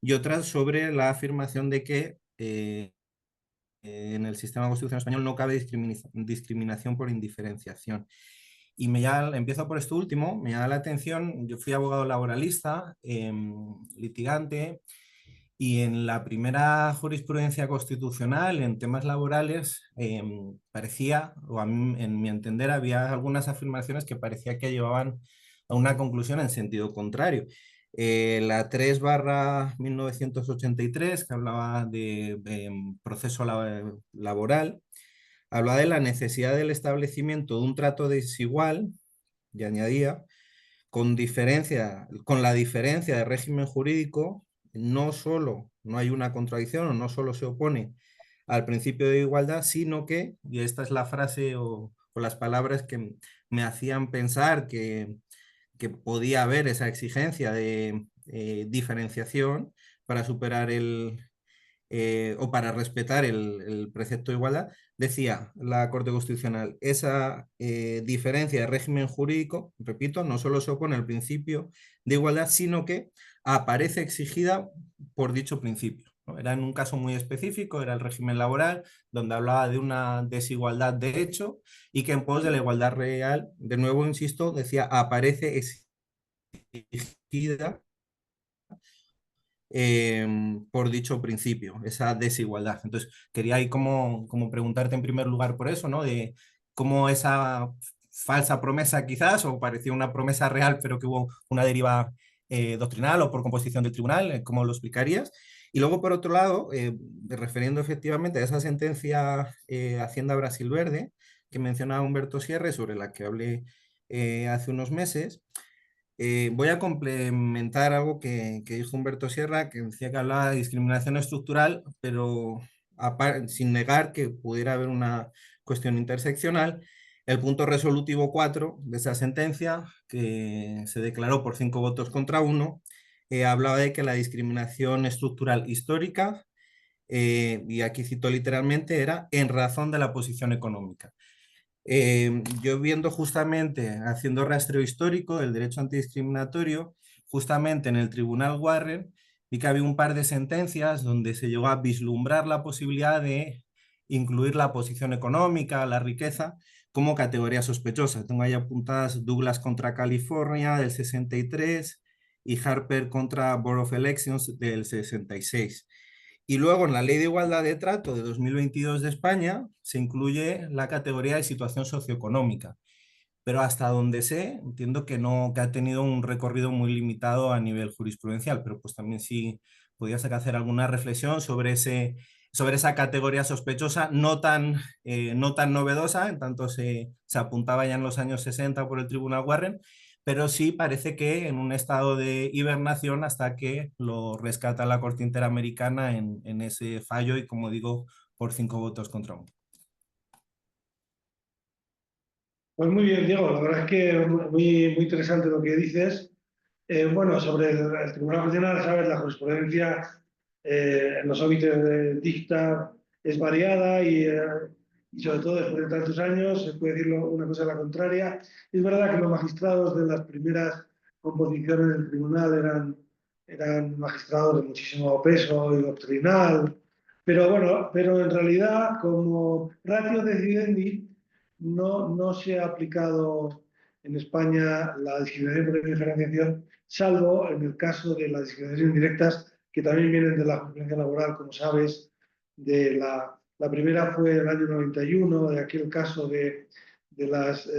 y otra sobre la afirmación de que en el sistema constitucional español no cabe discriminación por indiferenciación. Y empiezo por esto último, me llama la atención, yo fui abogado laboralista, litigante, y en la primera jurisprudencia constitucional en temas laborales parecía, o en mi entender, había algunas afirmaciones que parecía que llevaban a una conclusión en sentido contrario. La 3/1983, que hablaba de proceso laboral, hablaba de la necesidad del establecimiento de un trato desigual, y añadía, con la diferencia de régimen jurídico, no solo no hay una contradicción o no solo se opone al principio de igualdad, sino que, y esta es la frase o las palabras que me hacían pensar que podía haber esa exigencia de diferenciación para superar o para respetar el precepto de igualdad, decía la Corte Constitucional, esa diferencia de régimen jurídico, repito, no solo se opone al principio de igualdad, sino que aparece exigida por dicho principio, ¿no? Era en un caso muy específico, era el régimen laboral, donde hablaba de una desigualdad de hecho y que en pos de la igualdad real, de nuevo insisto, decía, aparece exigida por dicho principio, esa desigualdad. Entonces, quería ahí como preguntarte en primer lugar por eso, ¿no? De cómo esa falsa promesa quizás, o parecía una promesa real, pero que hubo una deriva doctrinal o por composición del tribunal, ¿cómo lo explicarías? Y luego, por otro lado, refiriendo efectivamente a esa sentencia Hacienda Brasil Verde, que mencionaba Humberto Sierra, sobre la que hablé hace unos meses, voy a complementar algo que dijo Humberto Sierra, que decía que hablaba de discriminación estructural, pero sin negar que pudiera haber una cuestión interseccional. El punto resolutivo 4 de esa sentencia, que se declaró por 5 votos contra 1, hablaba de que la discriminación estructural histórica, y aquí cito literalmente, era en razón de la posición económica. Yo viendo justamente, haciendo rastreo histórico del derecho antidiscriminatorio, justamente en el Tribunal Warren, vi que había un par de sentencias donde se llegó a vislumbrar la posibilidad de incluir la posición económica, la riqueza, como categoría sospechosa. Tengo ahí apuntadas Douglas contra California del 63 y Harper contra Board of Elections del 66. Y luego en la Ley de Igualdad de Trato de 2022 de España se incluye la categoría de situación socioeconómica, pero hasta donde sé, entiendo que no, que ha tenido un recorrido muy limitado a nivel jurisprudencial, pero pues también sí podías hacer alguna reflexión sobre esa categoría sospechosa no tan novedosa, en tanto se apuntaba ya en los años 60 por el Tribunal Warren, pero sí parece que en un estado de hibernación hasta que lo rescata la Corte Interamericana en ese fallo y, como digo, por 5 votos contra 1. Pues muy bien, Diego, la verdad es que muy interesante lo que dices. Bueno, sobre el Tribunal Constitucional, sabes, la jurisprudencia en los óbitos de dicta es variada y sobre todo después de tantos años se puede decir una cosa a la contraria. Es verdad que los magistrados de las primeras composiciones del tribunal eran magistrados de muchísimo peso y doctrinal, pero bueno, pero en realidad como ratio decidendi no se ha aplicado en España la discriminación por diferenciación, salvo en el caso de las discriminaciones indirectas, que también vienen de la jurisprudencia laboral, como sabes. La primera fue en el año 91, de aquel caso de las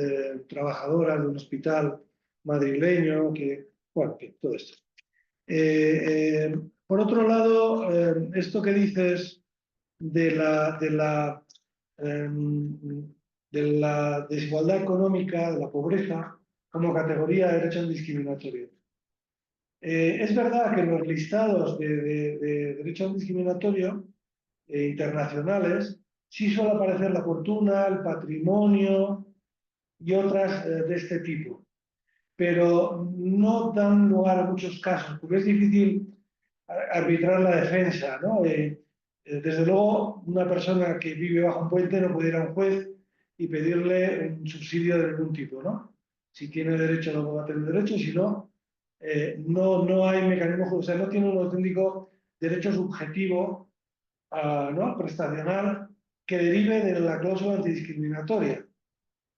trabajadoras de un hospital madrileño, bueno, que todo esto. Por otro lado, esto que dices de la desigualdad económica, de la pobreza, como categoría de derecho discriminatorio. Es verdad que los listados de derecho discriminatorio internacionales sí suele aparecer la fortuna, el patrimonio y otras de este tipo, pero no dan lugar a muchos casos, porque es difícil arbitrar la defensa, ¿no? Desde luego, una persona que vive bajo un puente no puede ir a un juez y pedirle un subsidio de ningún tipo, ¿no? Si tiene derecho, no va a tener derecho, si no, no hay mecanismo, o sea, no tiene un auténtico derecho subjetivo, ¿no? Prestacional, que derive de la cláusula antidiscriminatoria.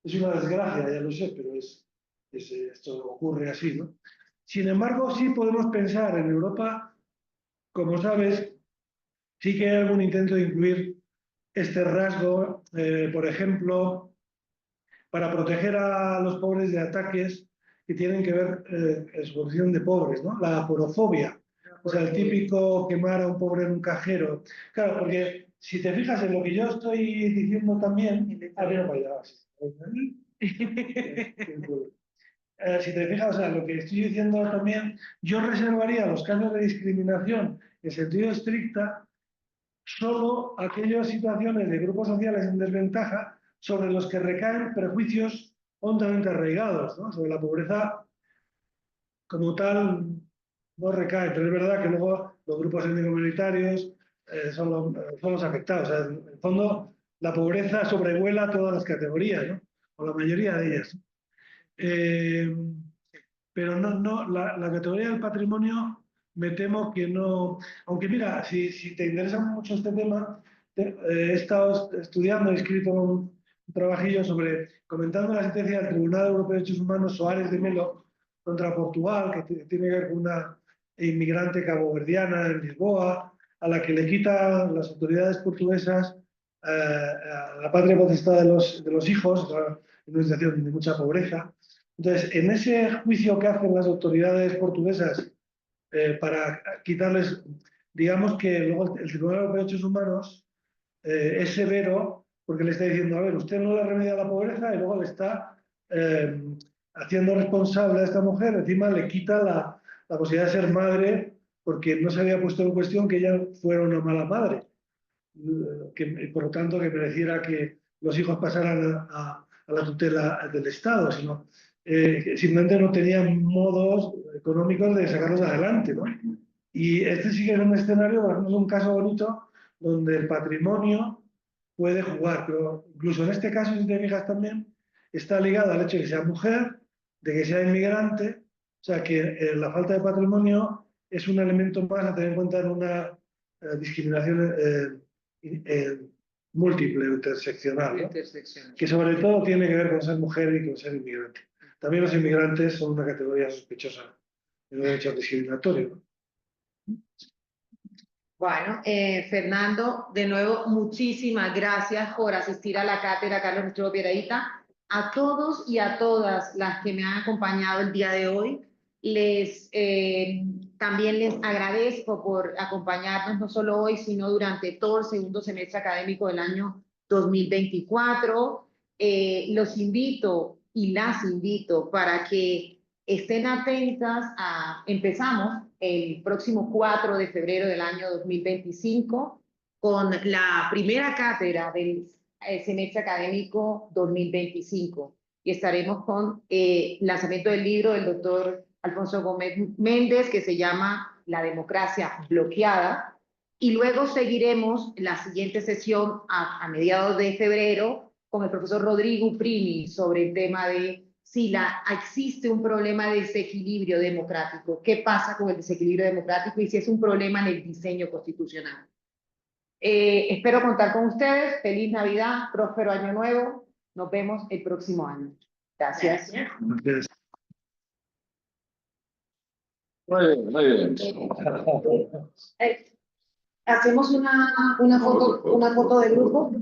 Es una desgracia, ya lo sé, pero esto ocurre así, ¿no? Sin embargo, sí podemos pensar en Europa, como sabes, sí que hay algún intento de incluir este rasgo, por ejemplo, para proteger a los pobres de ataques que tienen que ver en su condición de pobres, ¿no? La aporofobia, o sea, el típico quemar a un pobre en un cajero. Claro, porque si te fijas en lo que yo estoy diciendo también, si te fijas, o sea, lo que estoy diciendo también, yo reservaría los casos de discriminación en sentido estricta solo aquellas situaciones de grupos sociales en desventaja sobre los que recaen prejuicios hondamente arraigados, ¿no? Sobre la pobreza como tal no recae, pero es verdad que luego los grupos étnico-minoritarios son los afectados. O sea, en el fondo, la pobreza sobrevuela todas las categorías, ¿no? O la mayoría de ellas. Pero la categoría del patrimonio me temo que no, aunque mira, si te interesa mucho este tema, he estado estudiando, he escrito un trabajillo comentando la sentencia del Tribunal Europeo de Derechos Humanos Soares de Melo contra Portugal, que tiene que ver con una inmigrante caboverdiana en Lisboa, a la que le quitan las autoridades portuguesas la patria potestad de los hijos, en una situación de mucha pobreza. Entonces, en ese juicio que hacen las autoridades portuguesas para quitarles, digamos que luego el Tribunal Europeo de Derechos Humanos es severo porque le está diciendo, a ver, usted no le remedia la pobreza y luego le está haciendo responsable a esta mujer, encima le quita la posibilidad de ser madre porque no se había puesto en cuestión que ella fuera una mala madre, por lo tanto que mereciera que los hijos pasaran a la tutela del Estado, sino simplemente no tenían modos económicos de sacarlos adelante, ¿no? Y este sí que es un escenario, por ejemplo, es un caso bonito donde el patrimonio puede jugar, pero incluso en este caso, si te fijas también, está ligado al hecho de que sea mujer, de que sea inmigrante, o sea que la falta de patrimonio es un elemento más a tener en cuenta en una discriminación múltiple o interseccional, ¿no? Que sobre todo tiene que ver con ser mujer y con ser inmigrante. También los inmigrantes son una categoría sospechosa en el derecho discriminatorio, ¿no? Bueno, Fernando, de nuevo, muchísimas gracias por asistir a la cátedra Carlos Restrepo Piedrahita. A todos y a todas las que me han acompañado el día de hoy, también les agradezco por acompañarnos no solo hoy, sino durante todo el segundo semestre académico del año 2024. Los invito y las invito para que estén atentas empezamos el próximo 4 de febrero del año 2025 con la primera cátedra del semestre académico 2025 y estaremos con lanzamiento del libro del doctor Alfonso Gómez Méndez que se llama La democracia bloqueada y luego seguiremos la siguiente sesión a mediados de febrero con el profesor Rodrigo Primi sobre el tema de si existe un problema de desequilibrio democrático, qué pasa con el desequilibrio democrático y si es un problema en el diseño constitucional. Espero contar con ustedes. Feliz Navidad, próspero Año Nuevo. Nos vemos el próximo año. Gracias. Gracias. Muy bien, muy bien. Hacemos una foto de grupo.